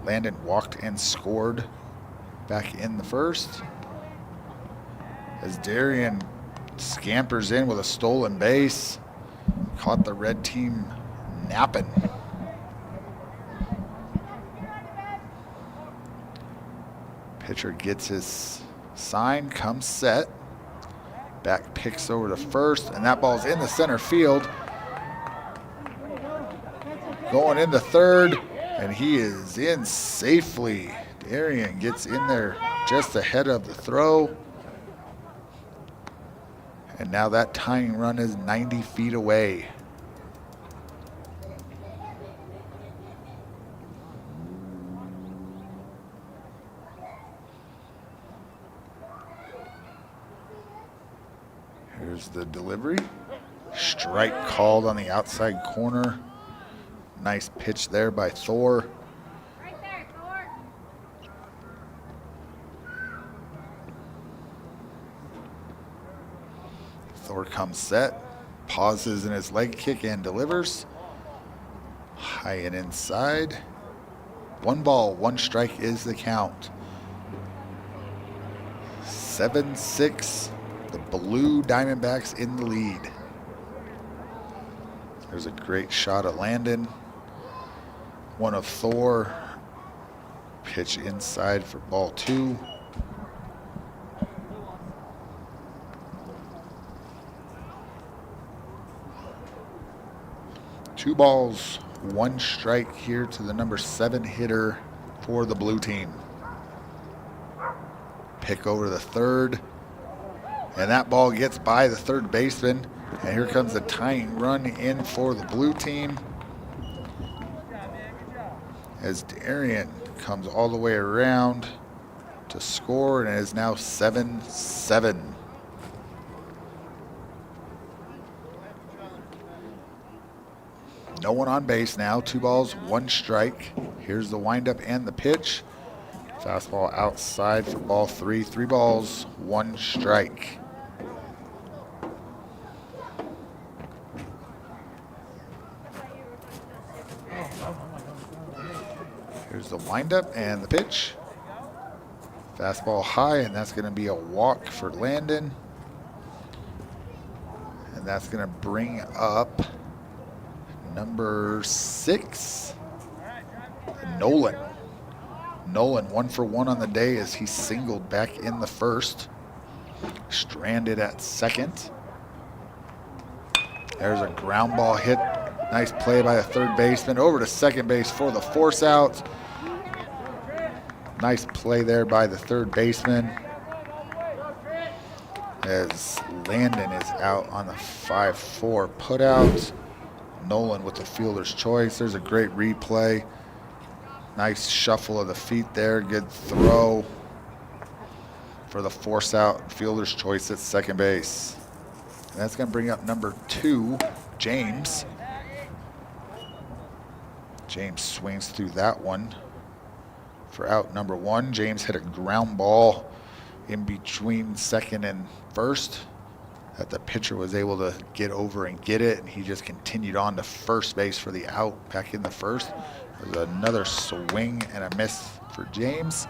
Speaker 2: Landon walked and scored back in the first. As Darian scampers in with a stolen base, caught the red team napping. Pitcher gets his sign, comes set. Back picks over to first, and that ball's in the center field. Going into third, and he is in safely. Darian gets in there just ahead of the throw. And now that tying run is 90 feet away. Here's the delivery. Strike called on the outside corner. Nice pitch there by Thor.
Speaker 9: Right there, Thor.
Speaker 2: Thor comes set, pauses in his leg kick and delivers. High and inside. 1 ball, 1 strike is the count. 7-6, the Blue Diamondbacks in the lead. There's a great shot at Landon. One of Thor. Pitch inside for ball 2. Two balls, 1 strike here to the number 7 hitter for the blue team. Pick over the third. And that ball gets by the third baseman. And here comes the tying run in for the blue team. As Darian comes all the way around to score, and it is now 7-7. No one on base now. 2 balls, 1 strike. Here's the windup and the pitch. Fastball outside for ball 3. 3 balls, 1 strike. Here's the windup and the pitch. Fastball high, and that's going to be a walk for Landon. And that's going to bring up number 6, Nolan. Nolan 1 for 1 on the day as he singled back in the first. Stranded at second. There's a ground ball hit. Nice play by the third baseman. Over to second base for the force out. Nice play there by the third baseman. As Landon is out on the 5-4 putout. Nolan with the fielder's choice. There's a great replay. Nice shuffle of the feet there. Good throw for the force out. Fielder's choice at second base. And that's going to bring up number 2, James. James swings through that one for out number 1. James hit a ground ball in between second and first that the pitcher was able to get over and get it, and he just continued on to first base for the out back in the first. There's another swing and a miss for James.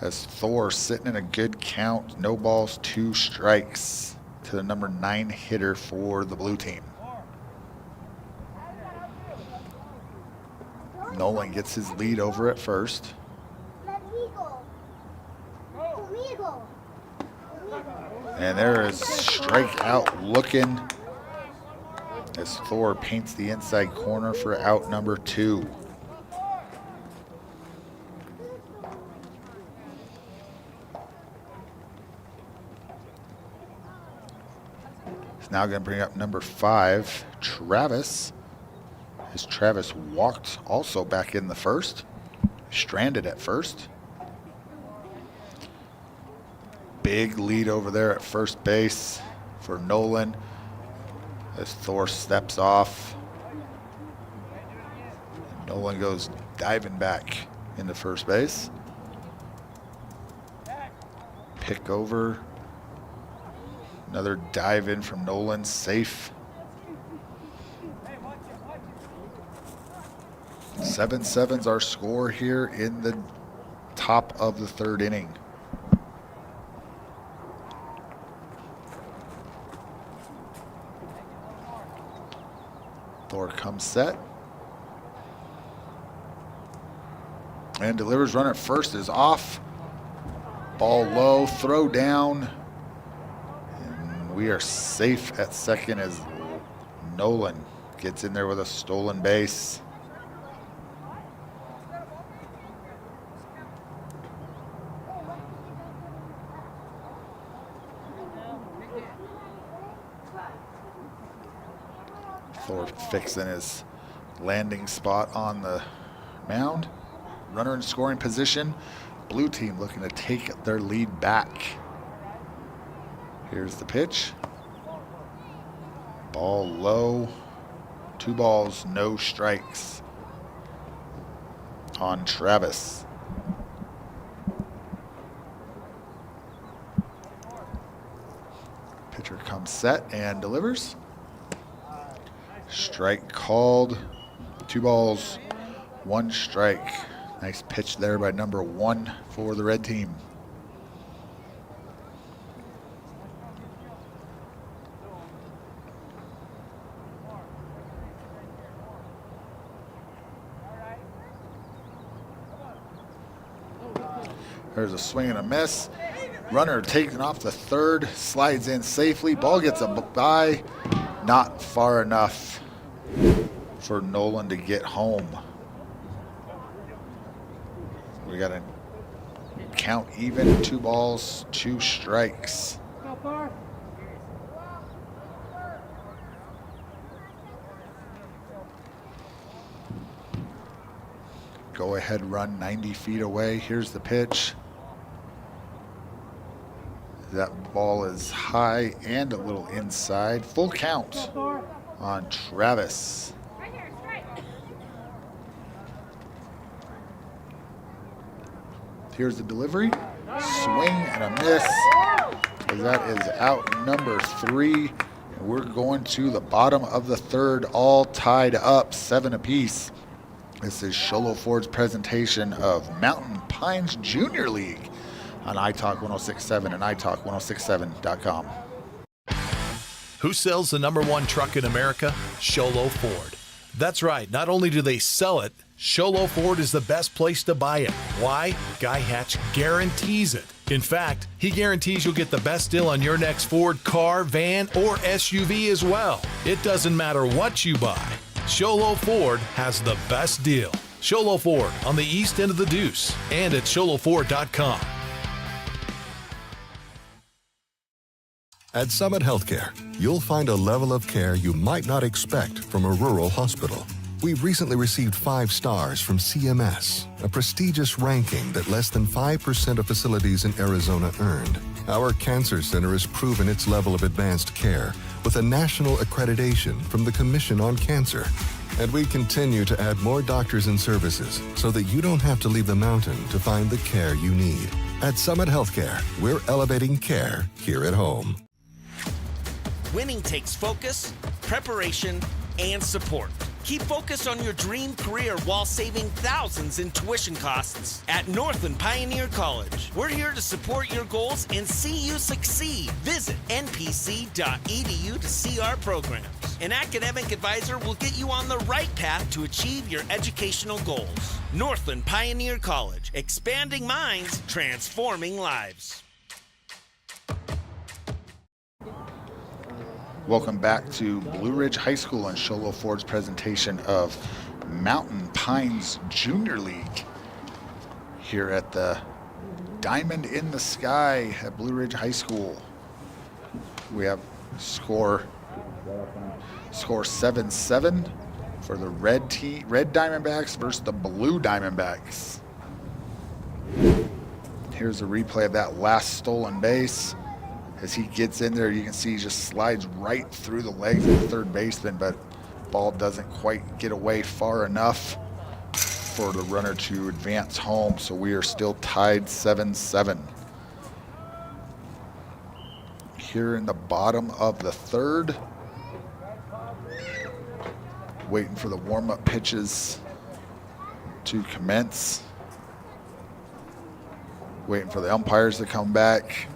Speaker 2: As Thor sitting in a good count, no balls, 2 strikes to the number 9 hitter for the blue team. Nolan gets his lead over at first. And there is strikeout looking as Thor paints the inside corner for out number 2. It's now going to bring up number 5, Travis. As Travis walked also back in the first, stranded at first. Big lead over there at first base for Nolan as Thor steps off. Nolan goes diving back into first base. Pick over. Another dive in from Nolan, safe. 7-7's our score here in the top of the third inning. Thor comes set. And delivers. Runner at first is off. Ball low, throw down. And we are safe at second as Nolan gets in there with a stolen base. Thor fixing his landing spot on the mound. Runner in scoring position. Blue team looking to take their lead back. Here's the pitch. Ball low. 2 balls, no strikes on Travis. Pitcher comes set and delivers. Strike called. 2 balls, 1 strike. Nice pitch there by number 1 for the red team. There's a swing and a miss. Runner taken off the third, slides in safely. Ball gets a by, not far enough for Nolan to get home. We got to count even. 2 balls, 2 strikes. Go ahead run 90 feet away. Here's the pitch. That ball is high and a little inside. Full count on Travis. Here's the delivery. Swing and a miss. That is out number 3. And we're going to the bottom of the third, all tied up, 7 apiece. This is Show Low Ford's presentation of Mountain Pines Junior League on iTalk 1067 and iTalk1067.com.
Speaker 4: Who sells the #1 truck in America? Show Low Ford. That's right. Not only do they sell it, Show Low Ford is the best place to buy it. Why? Guy Hatch guarantees it. In fact, he guarantees you'll get the best deal on your next Ford car, van, or SUV as well. It doesn't matter what you buy. Show Low Ford has the best deal. Show Low Ford on the east end of the Deuce and at showlowford.com.
Speaker 8: At Summit Healthcare, you'll find a level of care you might not expect from a rural hospital. We've recently received 5 stars from CMS, a prestigious ranking that less than 5% of facilities in Arizona earned. Our cancer center has proven its level of advanced care with a national accreditation from the Commission on Cancer. And we continue to add more doctors and services so that you don't have to leave the mountain to find the care you need. At Summit Healthcare, we're elevating care here at home.
Speaker 10: Winning takes focus, preparation, and support. Keep focused on your dream career while saving thousands in tuition costs at Northland Pioneer College. We're here to support your goals and see you succeed. Visit npc.edu to see our programs. An academic advisor will get you on the right path to achieve your educational goals. Northland Pioneer College, expanding minds, transforming lives.
Speaker 2: Welcome back to Blue Ridge High School and Show Low Ford's presentation of Mountain Pines Junior League here at the Diamond in the Sky at Blue Ridge High School. We have score 7-7 for the red Diamondbacks versus the blue Diamondbacks. Here's a replay of that last stolen base. As he gets in there, you can see he just slides right through the legs of the third baseman, but ball doesn't quite get away far enough for the runner to advance home. So we are still tied 7-7. Here in the bottom of the third, waiting for the warm-up pitches to commence. Waiting for the umpires to come back.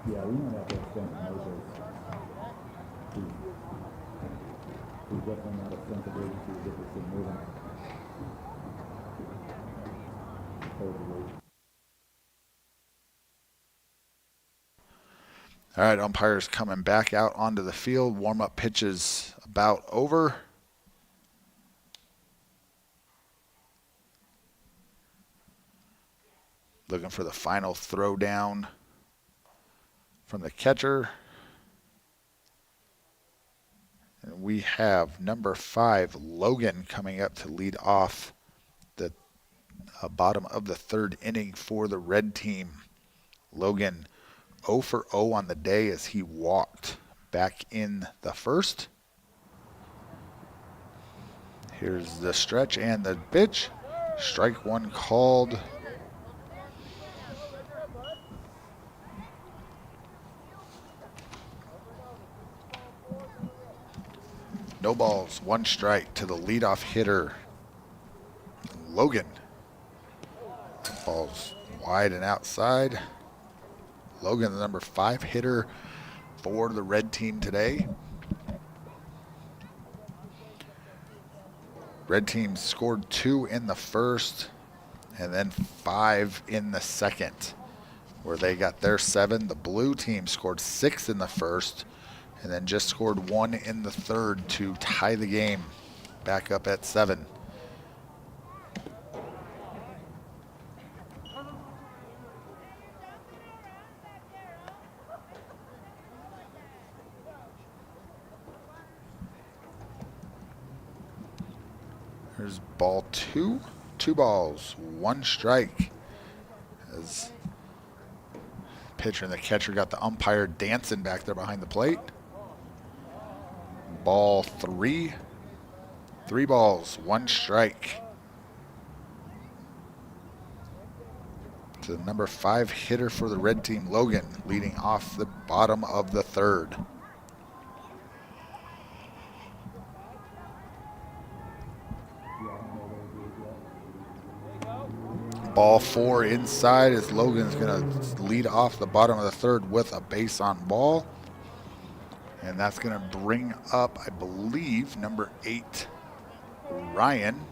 Speaker 3: Yeah, we might have to extend measures. We definitely not a sense of urgency to get this thing moving.
Speaker 2: All right, umpires coming back out onto the field. Warm-up pitches about over. Looking for the final throw down from the catcher. And we have number 5, Logan, coming up to lead off the Bottom of the third inning for the red team. Logan 0 for 0 on the day as he walked back in the first. Here's the stretch and the pitch. Strike one called. No balls, one strike to the leadoff hitter, Logan. Ball's wide and outside. Logan, the number 5 hitter for the red team today. Red team scored 2 in the first and then 5 in the second, where they got their 7. The blue team scored 6 in the first and then just scored 1 in the third to tie the game back up at 7. Here's ball 2. 2 balls, 1 strike. As pitcher and the catcher got the umpire dancing back there behind the plate. Ball 3. 3 balls, 1 strike. To the number 5 hitter for the red team, Logan, leading off the bottom of the third. Ball 4 inside as Logan's going to lead off the bottom of the third with a base on ball. And that's going to bring up, I believe, number 8, Ryan.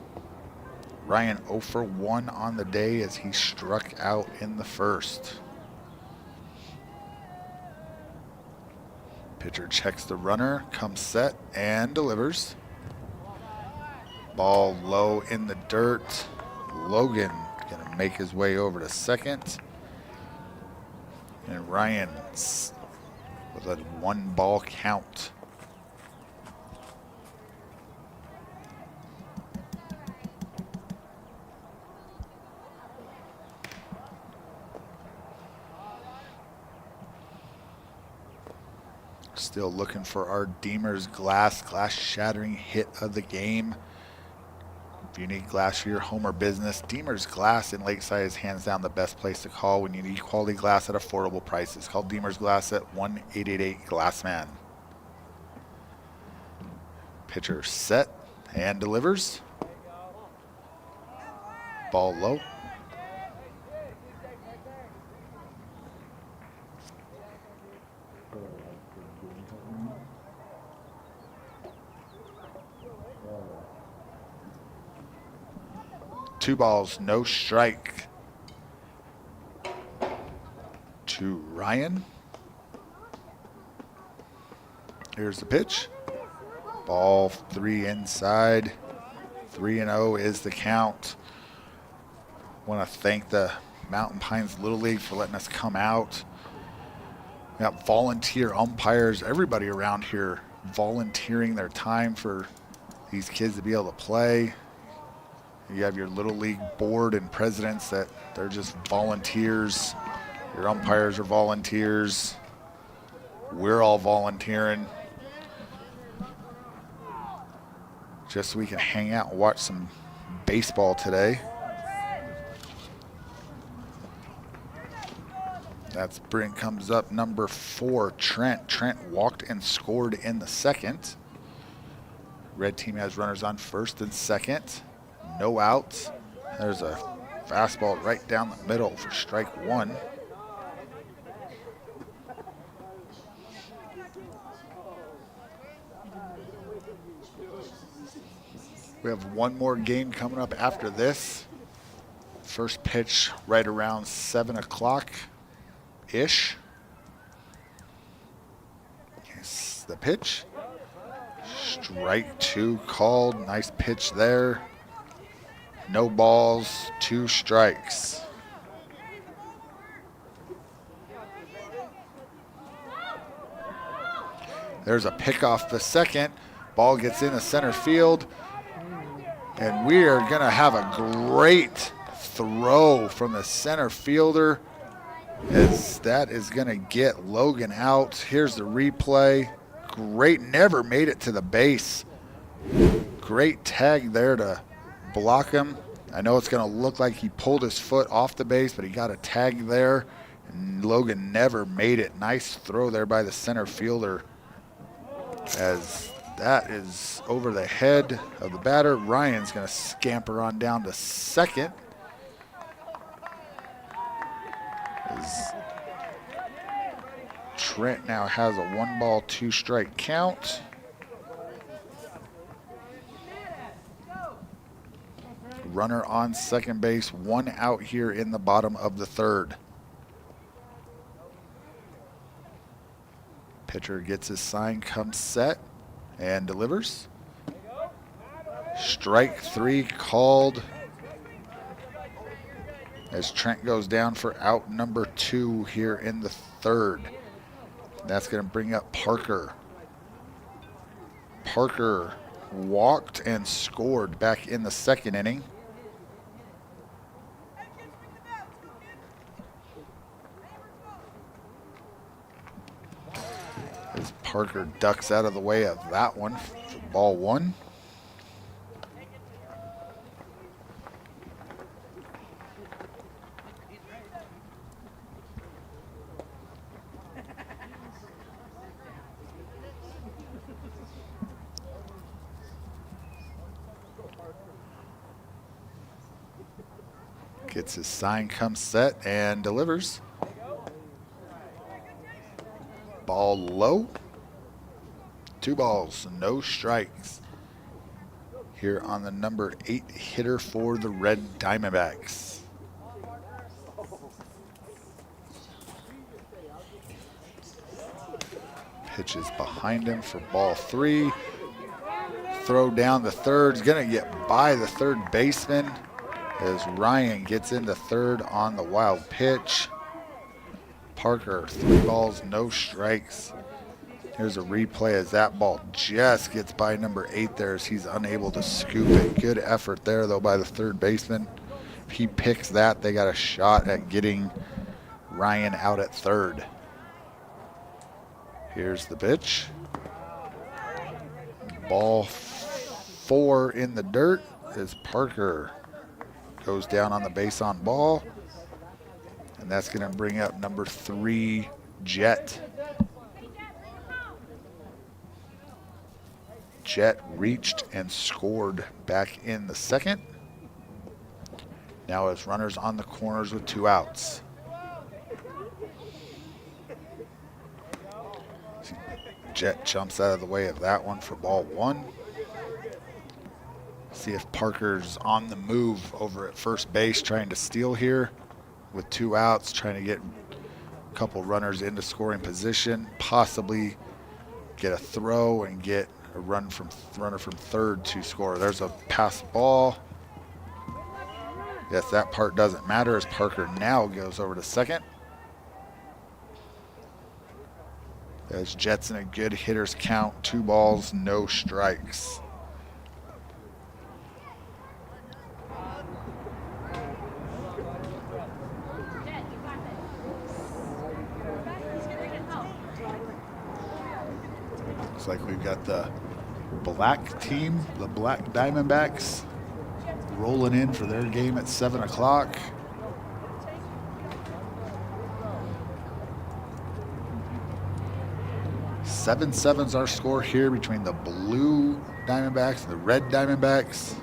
Speaker 2: Ryan 0 for 1 on the day as he struck out in the first. Pitcher checks the runner, comes set, and delivers. Ball low in the dirt. Logan going to make his way over to second. And Ryan with a 1-ball count. Still looking for our Deemer's glass shattering hit of the game. If you need glass for your home or business, Deemer's Glass in Lakeside is hands down the best place to call when you need quality glass at affordable prices. Call Deemer's Glass at 1-888-GLASSMAN. Pitcher set and delivers. Ball low. Two balls, no strike to Ryan. Here's the pitch. Ball 3 inside. 3-0 is the count. Want to thank the Mountain Pines Little League for letting us come out. We got volunteer umpires, everybody around here volunteering their time for these kids to be able to play. You have your Little League board and presidents that they're just volunteers. Your umpires are volunteers. We're all volunteering. Just so we can hang out and watch some baseball today. That's comes up number 4, Trent. Trent walked and scored in the second. Red team has runners on first and second. No outs. There's a fastball right down the middle for strike 1. We have one more game coming up after this. First pitch right around 7 o'clock-ish. Here's the pitch. Strike 2 called. Nice pitch there. No balls, 2 strikes. There's a pick off the second. Ball gets into center field. And we are going to have a great throw from the center fielder, as that is going to get Logan out. Here's the replay. Great, never made it to the base. Great tag there to block him. I know it's going to look like he pulled his foot off the base, but he got a tag there, and Logan never made it. Nice throw there by the center fielder, as that is over the head of the batter. Ryan's going to scamper on down to second. As Trent now has a 1-ball, 2-strike count. Runner on second base, 1 out here in the bottom of the third. Pitcher gets his sign, comes set, and delivers. Strike 3 called as Trent goes down for out number 2 here in the third. That's going to bring up Parker. Parker walked and scored back in the second inning. As Parker ducks out of the way of that one for ball 1. Gets his sign, comes set, and delivers. Ball low. 2 balls, no strikes. Here on the number 8 hitter for the Red Diamondbacks. Pitch is behind him for ball 3. Throw down the third. Is going to get by the third baseman as Ryan gets into third on the wild pitch. Parker, 3 balls, no strikes. Here's a replay as that ball just gets by number 8 there as he's unable to scoop it. Good effort there, though, by the third baseman. If he picks that, they got a shot at getting Ryan out at third. Here's the pitch. Ball 4 in the dirt as Parker goes down on the base on ball. And that's going to bring up number 3, Jet. Jet reached and scored back in the second. Now has runners on the corners with 2 outs. Jet jumps out of the way of that one for ball 1. See if Parker's on the move over at first base trying to steal here with 2 outs, trying to get a couple runners into scoring position, possibly get a throw and get a runner from third to score. There's a pass ball. Yes, that part doesn't matter as Parker now goes over to second. As Jets in a good hitter's count, 2 balls, no strikes. Looks like we've got the black team, the Black Diamondbacks, rolling in for their game at 7 o'clock. Seven 7's our score here between the blue Diamondbacks and the red Diamondbacks.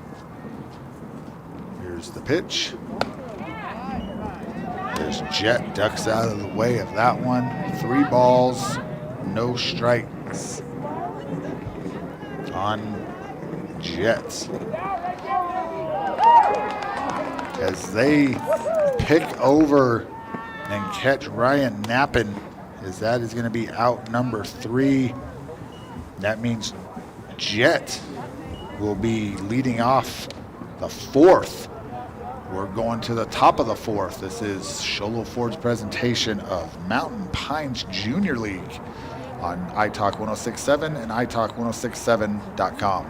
Speaker 2: Here's the pitch. There's Jet, ducks out of the way of that one. 3 balls, no strikes on Jets. As they pick over and catch Ryan napping, as that is going to be out number 3. That means Jet will be leading off the 4th. We're going to the top of the 4th. This is Sholo Ford's presentation of Mountain Pines Junior League on iTalk 106.7 and iTalk1067.com.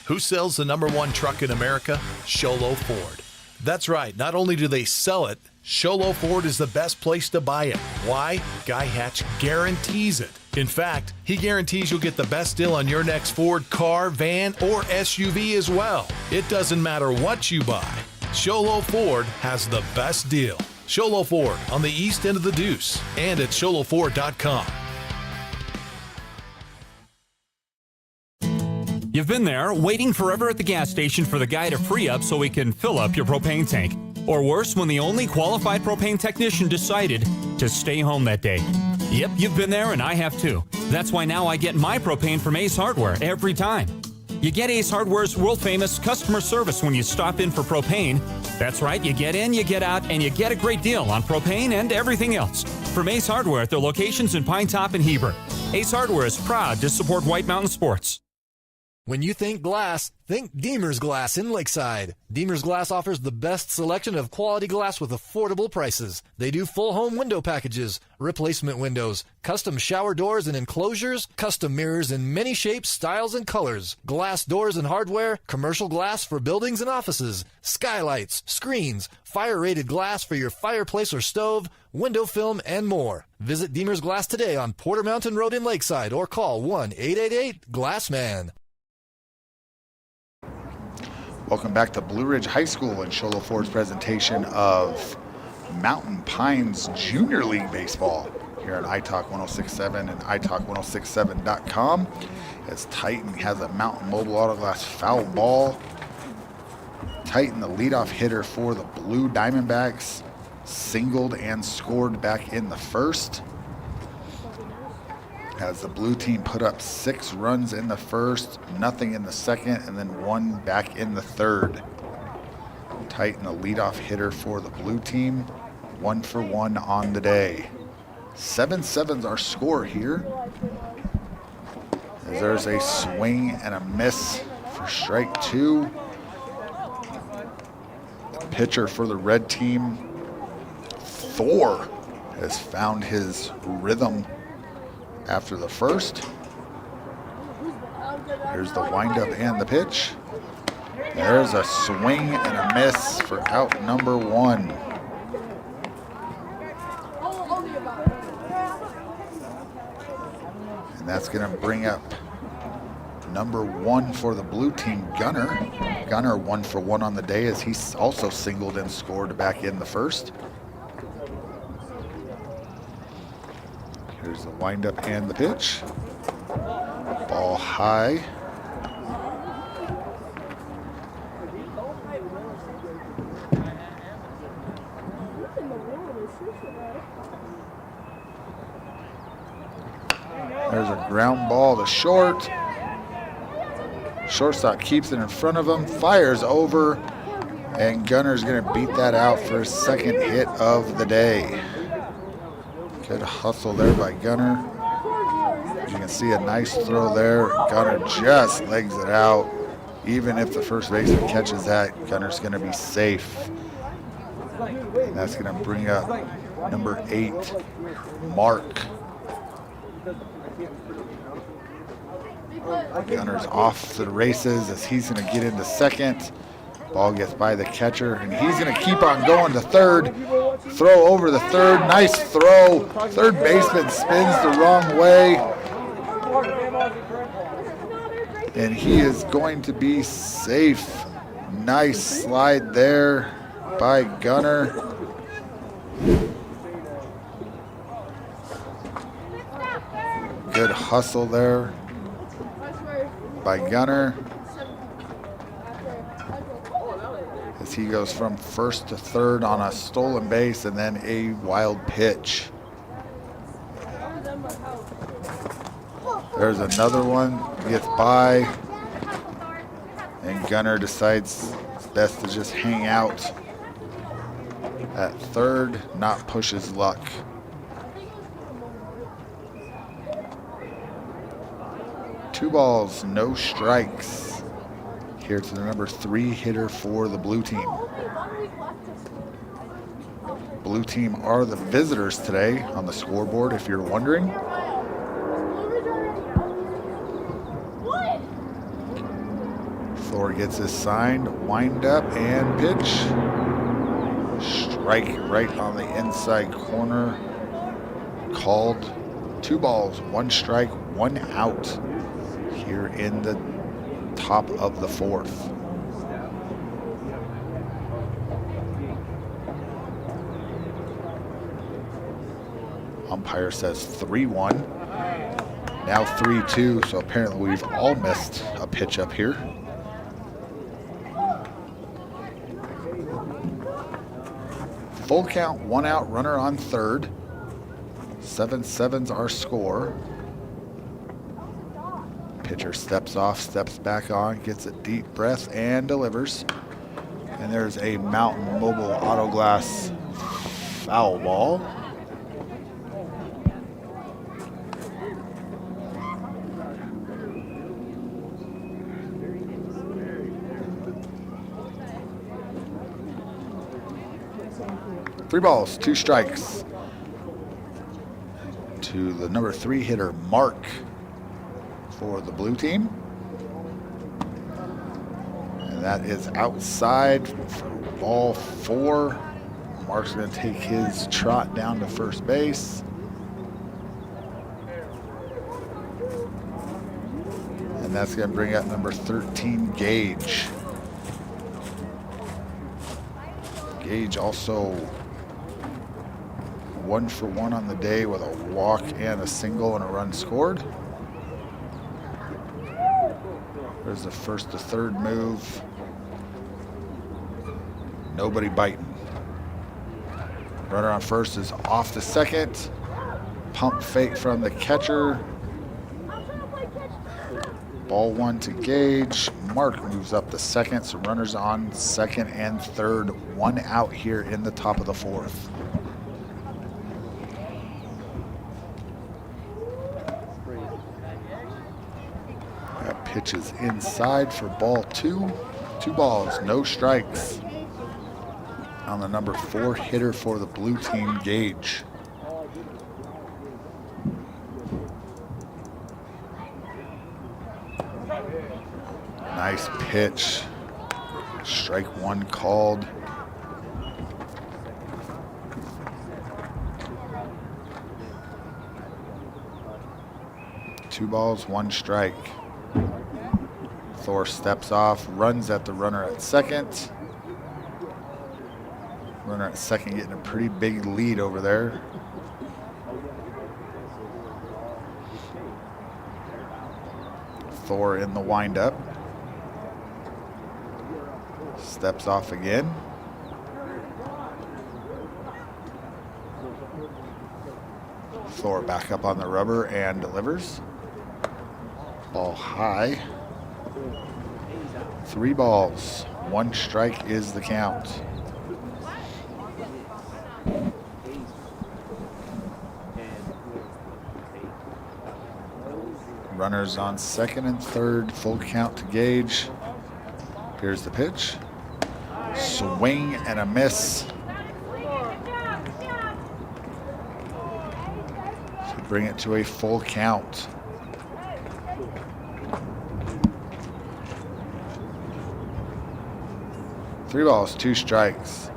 Speaker 4: Who sells the #1 truck in America? Sholo Ford. That's right. Not only do they sell it, Sholo Ford is the best place to buy it. Why? Guy Hatch guarantees it. In fact, he guarantees you'll get the best deal on your next Ford car, van, or SUV as well. It doesn't matter what you buy. Sholo Ford has the best deal. Sholo Ford on the east end of the Deuce and at sholoford.com.
Speaker 5: You've been there, waiting forever at the gas station for the guy to free up so he can fill up your propane tank. Or worse, when the only qualified propane technician decided to stay home that day. Yep, you've been there and I have too. That's why now I get my propane from Ace Hardware every time. You get Ace Hardware's world-famous customer service when you stop in for propane. That's right, you get in, you get out, and you get a great deal on propane and everything else. From Ace Hardware at their locations in Pine Top and Heber. Ace Hardware is proud to support White Mountain Sports.
Speaker 1: When you think glass, think Deemer's Glass in Lakeside. Deemer's Glass offers the best selection of quality glass with affordable prices. They do full home window packages, replacement windows, custom shower doors and enclosures, custom mirrors in many shapes, styles, and colors, glass doors and hardware, commercial glass for buildings and offices, skylights, screens, fire-rated glass for your fireplace or stove, window film, and more. Visit Deemer's Glass today on Porter Mountain Road in Lakeside or call 1-888-GLASSMAN.
Speaker 2: Welcome back to Blue Ridge High School and Sholo Ford's presentation of Mountain Pines Junior League Baseball here on iTalk 106.7 and iTalk1067.com as Titan has a Mountain Mobile Auto Glass foul ball. Titan, the leadoff hitter for the Blue Diamondbacks, singled and scored back in the first. As the blue team put up 6 runs in the first, nothing in the second, and then 1 back in the third. Titan, the leadoff hitter for the blue team, 1 for 1 on the day. 7-7's our score here. As there's a swing and a miss for strike 2. The pitcher for the red team, Thor, has found his rhythm after the first. Here's the windup and the pitch. There's a swing and a miss for out number 1. And that's going to bring up number 1 for the blue team, Gunner. Gunner 1 for 1 on the day as he also singled and scored back in the first. Here's the windup and the pitch. Ball high. There's a ground ball to short. Shortstop keeps it in front of him, fires over, and Gunner's going to beat that out for his second hit of the day. Good hustle there by Gunner. As you can see, a nice throw there. Gunner just legs it out. Even if the first baseman catches that, Gunner's going to be safe. And that's going to bring up number 8, Mark. Gunner's off to the races as he's going to get into second. Ball gets by the catcher, and he's going to keep on going to third. Throw over the third. Nice throw. Third baseman spins the wrong way. And he is going to be safe. Nice slide there by Gunner. Good hustle there by Gunner as he goes from first to third on a stolen base and then a wild pitch. There's another one, gets by, and Gunner decides it's best to just hang out at third, not push his luck. Two balls, no strikes. Here to the number 3 hitter for the blue team. Blue team are the visitors today on the scoreboard, if you're wondering. Thor gets his signed, wind up and pitch. Strike right on the inside corner. Called. 2 balls, 1 strike, 1 out here in the top of the 4th. Umpire says 3-1. Now 3-2, so apparently we've all missed a pitch up here. Full count, 1 out, runner on third. 7-7's our score. Pitcher steps off, steps back on, gets a deep breath and delivers. And there's a Mountain Mobile Auto Glass foul ball. Three balls, 2 strikes to the number 3 hitter, Mark, for the blue team. And that is outside for ball 4. Mark's going to take his trot down to first base. And that's going to bring up number 13, Gage. Gage also 1 for 1 on the day with a walk and a single and a run scored. There's the first to third move. Nobody biting. Runner on first is off to second. Pump fake from the catcher. Ball 1 to Gage. Mark moves up to second, so runners on second and third. 1 out here in the top of the 4th. That pitch is inside for ball 2. 2 balls, no strikes on the number 4 hitter for the blue team, Gage. Nice pitch. Strike 1 called. Two balls, 1 strike. Thor steps off, runs at the runner at second. Runner at second getting a pretty big lead over there. Thor in the windup. Steps off again. Thor back up on the rubber and delivers. Ball high. 3 balls, 1 strike is the count. Runners on second and third, full count to Gage. Here's the pitch. Swing and a miss. To bring it to a full count. Three balls, 2 strikes.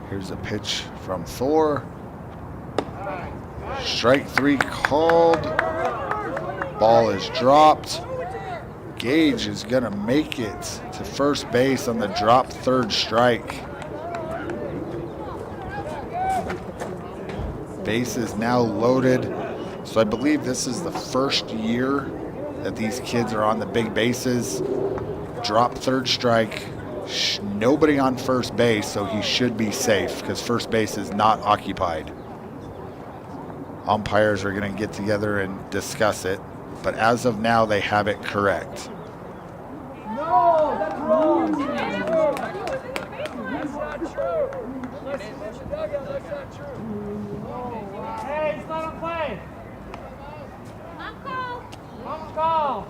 Speaker 2: Here's a pitch from Thor. Strike 3 called. Ball is dropped. Gage is gonna make it to first base on the drop 3rd strike. Base is now loaded. So I believe this is the first year that these kids are on the big bases. Drop 3rd strike. Nobody on first base, so he should be safe because first base is not occupied. Umpires are going to get together and discuss it, but as of now, they have it correct.
Speaker 11: No, that's wrong. That's not true. That's not true. Hey, he's not on play. Mom call.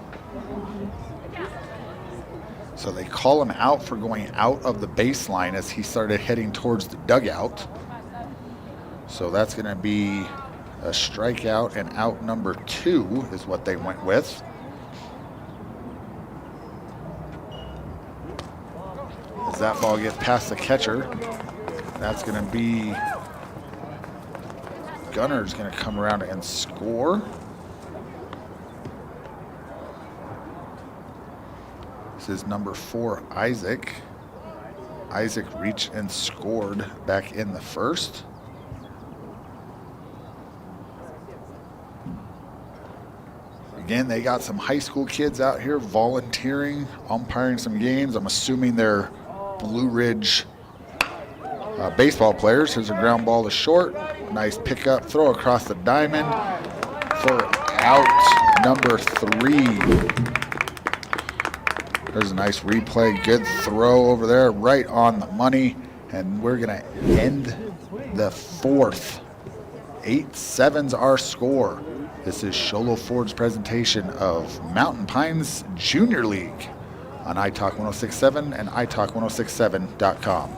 Speaker 2: So they call him out for going out of the baseline as he started heading towards the dugout. So that's going to be a strikeout, and out number 2 is what they went with. As that ball gets past the catcher, that's going to be Gunner's going to come around and score. This is number 4, Isaac. Isaac reached and scored back in the first. Again, they got some high school kids out here volunteering, umpiring some games. I'm assuming they're Blue Ridge baseball players. Here's a ground ball to short. Nice pickup, throw across the diamond for out number 3. There's a nice replay, good throw over there, right on the money. And we're gonna end the fourth. 8-7's our score. This is Sholo Ford's presentation of Mountain Pines Junior League on iTalk 1067 and iTalk1067.com.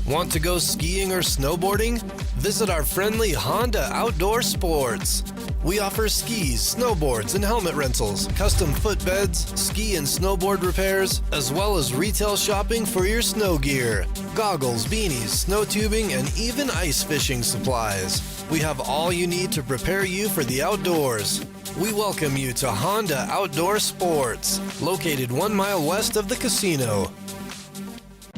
Speaker 1: Want to go skiing or snowboarding? Visit our friendly Honda Outdoor Sports. We offer skis, snowboards, and helmet rentals, custom footbeds, ski and snowboard repairs, as well as retail shopping for your snow gear, goggles, beanies, snow tubing, and even ice fishing supplies. We have all you need to prepare you for the outdoors. We welcome you to Honda Outdoor Sports, located 1 mile west of the casino.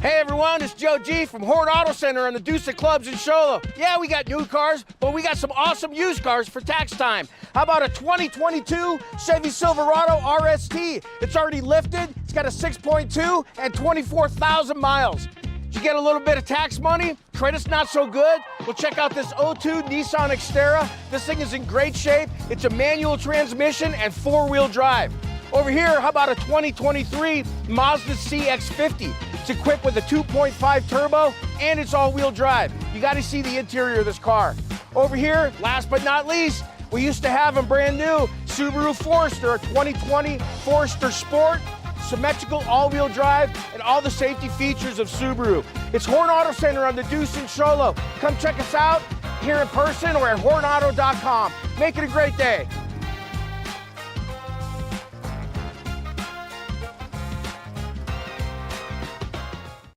Speaker 6: Hey everyone, it's Joe G from Hort Auto Center on the Deuce Clubs in Sholo. Yeah, we got new cars, but we got some awesome used cars for tax time. How about a 2022 Chevy Silverado RST? It's already lifted, it's got a 6.2 and 24,000 miles. Did you get a little bit of tax money? Credit's not so good? Well, check out this 02 Nissan Xterra. This thing is in great shape. It's a manual transmission and 4-wheel drive. Over here, how about a 2023 Mazda CX-50? It's equipped with a 2.5 turbo and it's all-wheel drive. You got to see the interior of this car. Over here, last but not least, we used to have a brand new Subaru Forester, a 2020 Forester Sport, symmetrical all-wheel drive, and all the safety features of Subaru. It's Horn Auto Center on the Deuce in Sholo. Come check us out here in person or at hornauto.com. Make it a great day.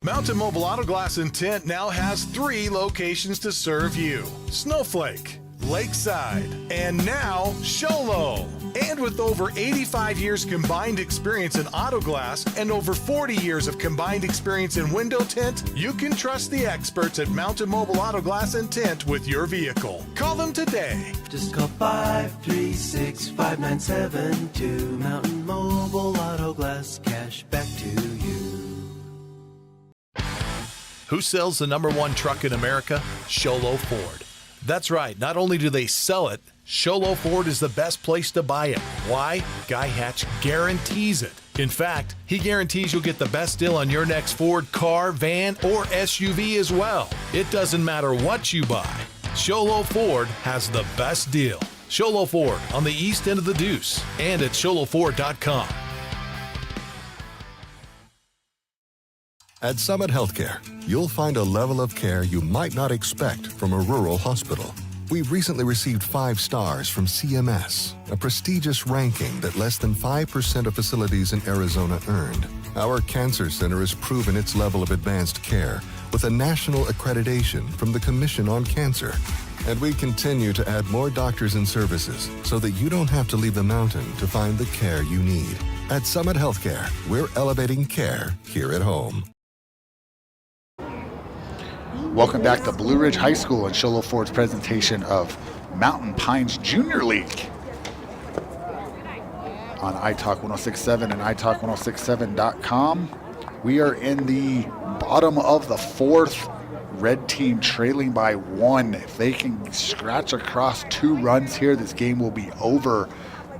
Speaker 4: Mountain Mobile Auto Glass and Tint now has 3 locations to serve you: Snowflake, Lakeside, and now Sholo. And with over 85 years combined experience in auto glass and over 40 years of combined experience in window tint, you can trust the experts at Mountain Mobile Auto Glass and Tint with your vehicle. Call them today.
Speaker 7: Just call 536-5972. Mountain Mobile Auto Glass, cash back to you.
Speaker 4: Who sells the #1 truck in America? Sholo Ford. That's right. Not only do they sell it, Sholo Ford is the best place to buy it. Why? Guy Hatch guarantees it. In fact, he guarantees you'll get the best deal on your next Ford car, van, or SUV as well. It doesn't matter what you buy. Sholo Ford has the best deal. Sholo Ford on the east end of the Deuce and at sholoford.com.
Speaker 8: At Summit Healthcare, you'll find a level of care you might not expect from a rural hospital. We've recently received 5 stars from CMS, a prestigious ranking that less than 5% of facilities in Arizona earned. Our cancer center has proven its level of advanced care with a national accreditation from the Commission on Cancer. And we continue to add more doctors and services so that you don't have to leave the mountain to find the care you need. At Summit Healthcare, we're elevating care here at home.
Speaker 2: Welcome back to Blue Ridge High School and Sholo Ford's presentation of Mountain Pines Junior League on iTalk 1067 and iTalk1067.com. We are in the bottom of the 4th. Red team trailing by 1. If they can scratch across 2 runs here, this game will be over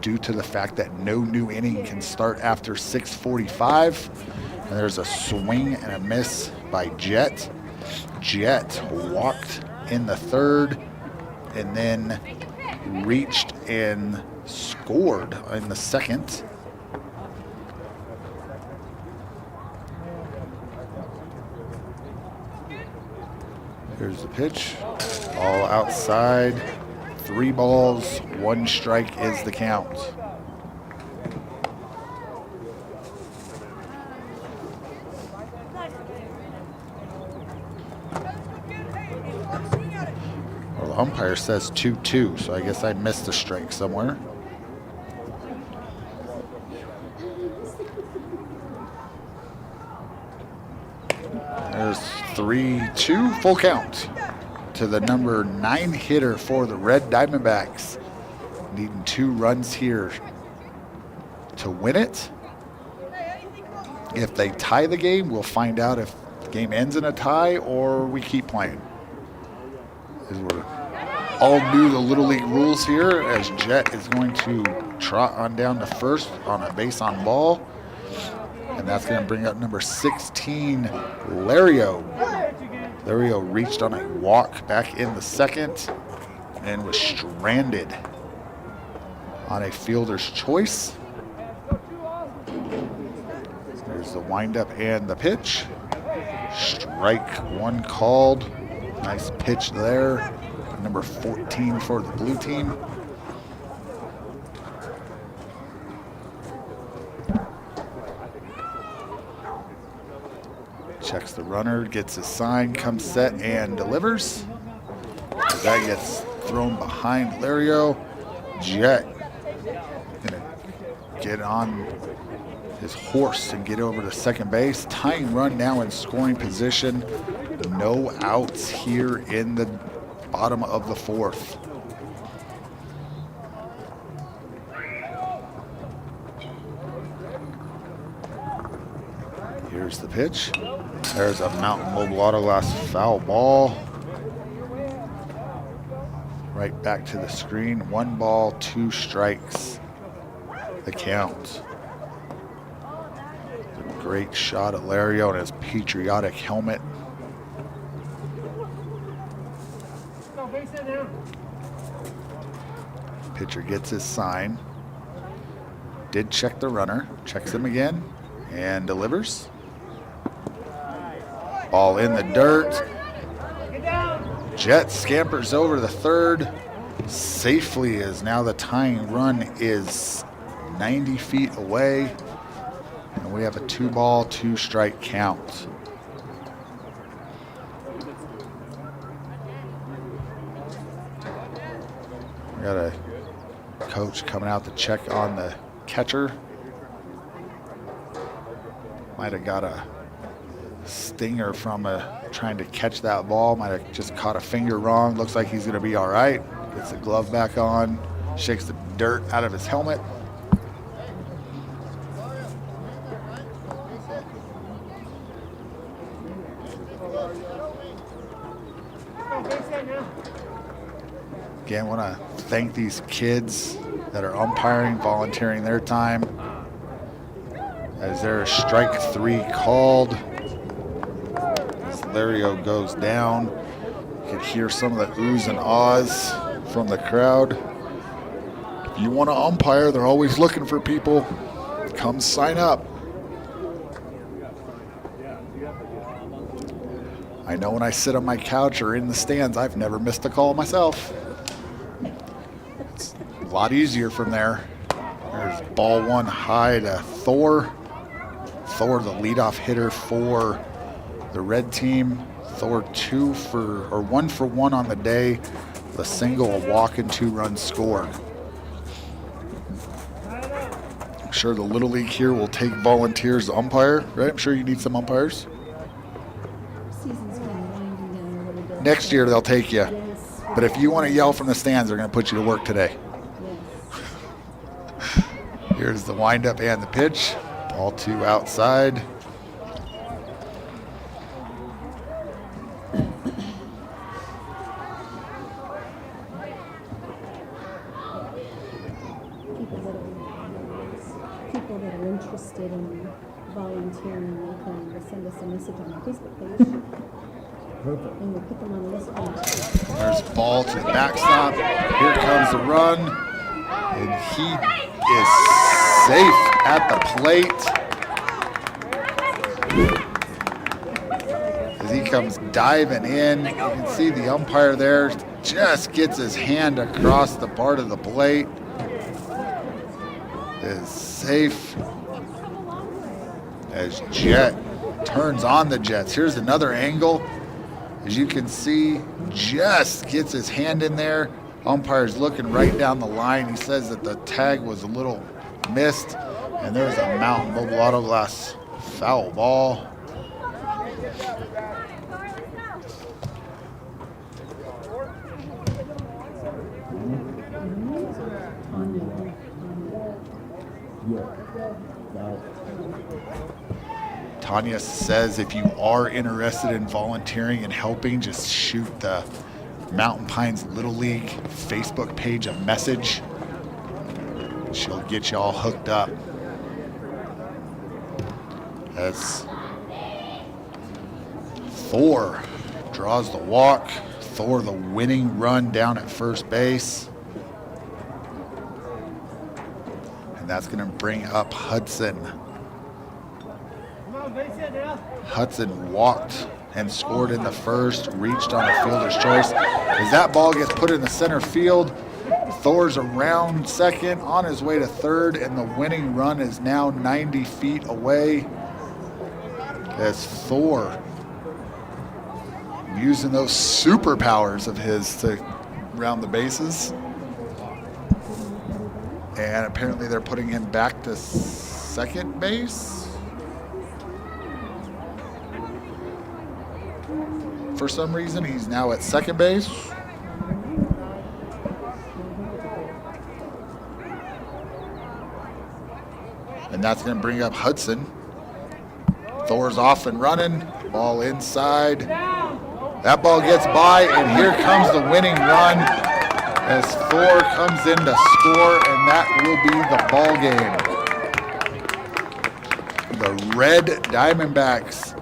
Speaker 2: due to the fact that no new inning can start after 6:45. And there's a swing and a miss by Jet. Jet walked in the 3rd and then reached and scored in the 2nd. Here's the pitch, all outside, 3 balls, 1 strike is the count. umpire says 2-2, so I guess I missed a strike somewhere. There's 3-2, full count to the number 9 hitter for the Red Diamondbacks. Needing 2 runs here to win it. If they tie the game, we'll find out if the game ends in a tie or we keep playing. As we're all new to Little League rules here, as Jet is going to trot on down to first on a base on ball. And that's going to bring up number 16, Lario. Lario reached on a walk back in the second and was stranded on a fielder's choice. There's the windup and the pitch. Strike 1 called. Nice pitch there. Number 14 for the blue team. Checks the runner, gets his sign, comes set, and delivers. That gets thrown behind Lario. Jet gonna get on his horse and get over to second base. Tying run now in scoring position. No outs here in the bottom of the 4th. Here's the pitch. There's a Mountain Mobile Auto Glass foul ball. Right back to the screen. 1 ball, 2 strikes. The count. Great shot at Lario in his patriotic helmet. Pitcher gets his sign. Did check the runner. Checks him again and delivers. Ball in the dirt. Jet scampers over the third safely, as now the tying run is 90 feet away. And we have a 2-ball, 2-strike count. We got a coach coming out to check on the catcher. Might have got a stinger from trying to catch that ball. Might have just caught a finger wrong. Looks like he's going to be all right. Gets the glove back on. Shakes the dirt out of his helmet. Again, want to thank these kids that are umpiring, volunteering their time. As there's strike 3 called. As Lario goes down. You can hear some of the oohs and ahs from the crowd. If you want to umpire, they're always looking for people. Come sign up. I know when I sit on my couch or in the stands, I've never missed a call myself. It's a lot easier from there. There's ball 1 high to Thor. Thor, the leadoff hitter for the red team. Thor 1 for 1 on the day. A single, a walk, and 2 runs scored. I'm sure the Little League here will take volunteers to umpire, right? I'm sure you need some umpires. Next year they'll take you. But if you want to yell from the stands, they're going to put you to work today. Here's the windup and the pitch. Ball 2 outside.
Speaker 9: People that are interested in volunteering, they can send us a message on our Facebook page.
Speaker 3: Perfect.
Speaker 9: And we'll put them on the list.
Speaker 2: There's ball to the backstop. Here comes the run. And he is safe at the plate. As he comes diving in, you can see the umpire there just gets his hand across the part of the plate. Is safe as Jet turns on the Jets. Here's another angle As you can see, just gets his hand in there. Umpire's looking right down the line. He says that the tag was a little missed, and there's a Mountain Mobile Auto Glass foul ball. Tanya says if you are interested in volunteering and helping, just shoot the Mountain Pines Little League Facebook page a message. She'll get you all hooked up. As Thor draws the walk. Thor the winning run down at first base. And that's going to bring up Hudson. Hudson walked and scored in the first, reached on a fielder's choice. As that ball gets put in the center field, Thor's around second, on his way to third, and the winning run is now 90 feet away. As Thor, using those superpowers of his to round the bases. And apparently they're putting him back to second base. For some reason, he's now at second base. And that's going to bring up Hudson. Thor's off and running. Ball inside. That ball gets by, and here comes the winning run as Thor comes in to score, and that will be the ball game. The Red Diamondbacks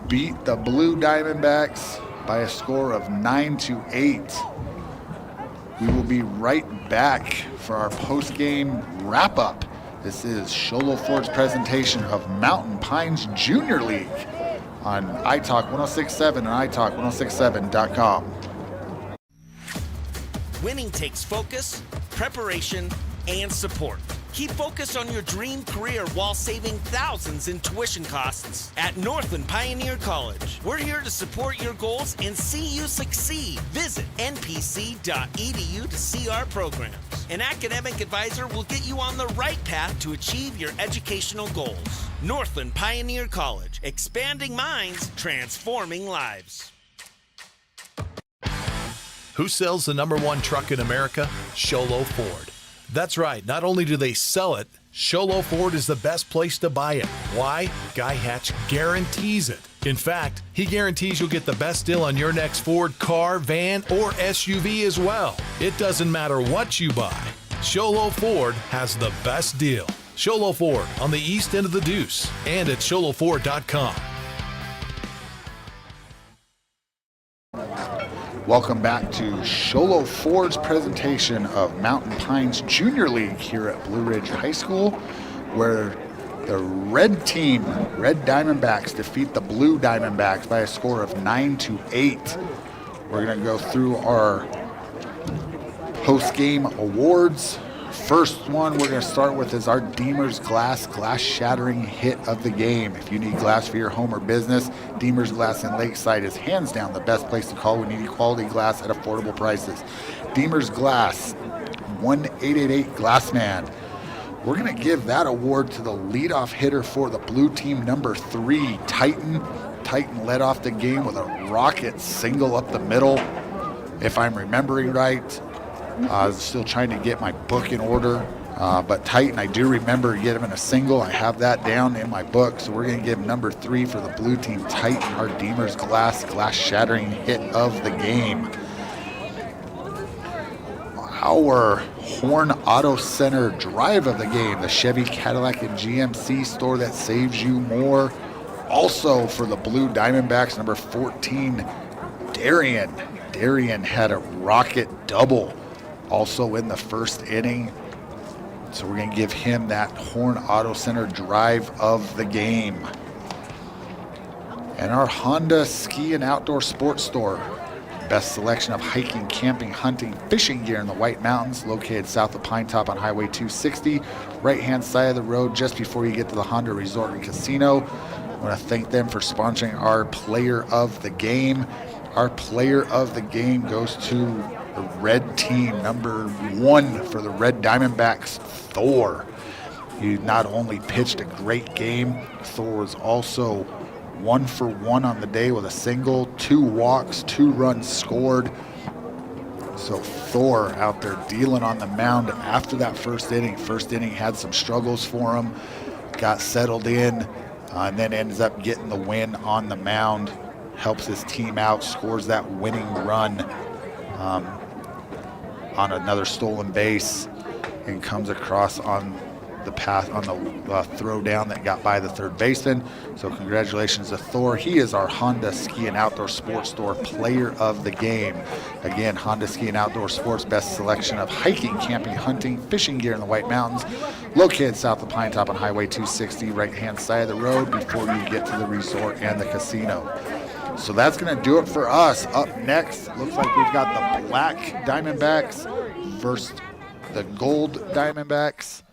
Speaker 2: beat the Blue Diamondbacks by a score of 9-8. We will be right back for our post-game wrap-up. This is Sholo Ford's presentation of Mountain Pines Junior League on iTalk 106.7 and iTalk1067.com.
Speaker 10: Winning takes focus, preparation, and support. Keep focused on your dream career while saving thousands in tuition costs at Northland Pioneer College. We're here to support your goals and see you succeed. Visit npc.edu to see our programs. An academic advisor will get you on the right path to achieve your educational goals. Northland Pioneer College, expanding minds, transforming lives.
Speaker 4: Who sells the #1 truck in America? Sholo Ford. That's right. Not only do they sell it, Sholo Ford is the best place to buy it. Why? Guy Hatch guarantees it. In fact, he guarantees you'll get the best deal on your next Ford car, van, or SUV as well. It doesn't matter what you buy. Sholo Ford has the best deal. Sholo Ford on the east end of the Deuce and at sholoford.com.
Speaker 2: Welcome back to Sholo Ford's presentation of Mountain Pines Junior League here at Blue Ridge High School, where the red team, Red Diamondbacks, defeat the Blue Diamondbacks by a score of 9-8. We're going to go through our post-game awards. First one we're going to start with is our Deemer's Glass shattering hit of the game. If you need glass for your home or business, Deemer's Glass in Lakeside is hands down the best place to call when you need quality glass at affordable prices. Deemer's Glass, 1-888 Glassman. We're going to give that award to the leadoff hitter for the blue team, number 3, Titan. Titan led off the game with a rocket single up the middle, if I'm remembering right. Still trying to get my book in order, but Titan, I do remember get him in a single. I have that down in my book, so we're going to give number 3 for the blue team, Titan, our Deemer's Glass shattering hit of the game. Our Horn Auto Center drive of the game, the Chevy, Cadillac, and GMC store that saves you more. Also for the Blue Diamondbacks, number 14, Darian. Darian had a rocket double also in the first inning. So we're going to give him that Horn Auto Center drive of the game. And our Honda Ski and Outdoor Sports Store. Best selection of hiking, camping, hunting, fishing gear in the White Mountains, located south of Pine Top on Highway 260, right-hand side of the road just before you get to the Honda Resort and Casino. I want to thank them for sponsoring our player of the game. Our player of the game goes to the red team, number 1 for the Red Diamondbacks, Thor. He not only pitched a great game, Thor was also 1 for 1 on the day with a single, 2 walks, 2 runs scored. So Thor out there dealing on the mound after that first inning. First inning had some struggles for him, got settled in, and then ends up getting the win on the mound. Helps his team out, scores that winning run on another stolen base, and comes across on the path on the throw down that got by the third baseman. So congratulations to Thor. He is our Honda Ski and Outdoor Sports Store player of the game. Again, Honda Ski and Outdoor Sports, best selection of hiking, camping, hunting, fishing gear in the White Mountains, located south of Pine Top on Highway 260, right-hand side of the road before you get to the resort and the casino. So that's going to do it for us. Up next, looks like we've got the Black Diamondbacks versus the Gold Diamondbacks.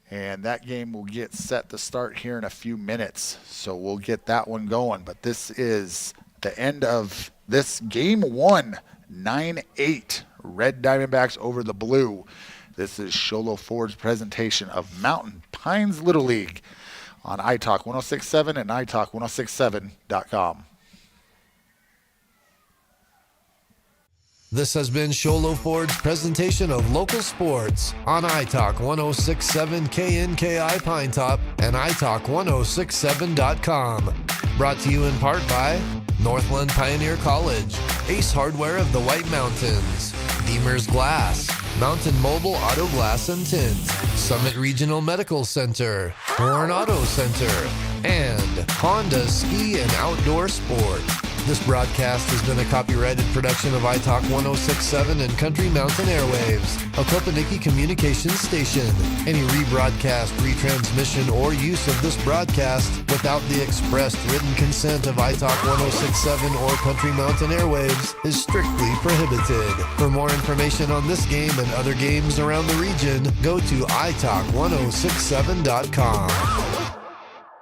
Speaker 2: And that game will get set to start here in a few minutes. So we'll get that one going. But this is the end of this game 1, 9-8. Red Diamondbacks over the blue. This is Show Low Ford's presentation of Mountain Pines Little League on iTalk 106.7 and iTalk1067.com.
Speaker 1: This has been Sholo Ford's presentation of local sports on iTalk 106.7 KNKI Pine Top and iTalk1067.com. Brought to you in part by Northland Pioneer College, Ace Hardware of the White Mountains, Deemer's Glass, Mountain Mobile Auto Glass and Tint, Summit Regional Medical Center, Horn Auto Center, and Honda Ski and Outdoor Sport. This broadcast has been a copyrighted production of iTalk 106.7 and Country Mountain Airwaves, a Kopaniki communications station. Any rebroadcast, retransmission, or use of this broadcast without the expressed written consent of iTalk 106.7 or Country Mountain Airwaves is strictly prohibited. For more information on this game and other games around the region, go to iTalk1067.com.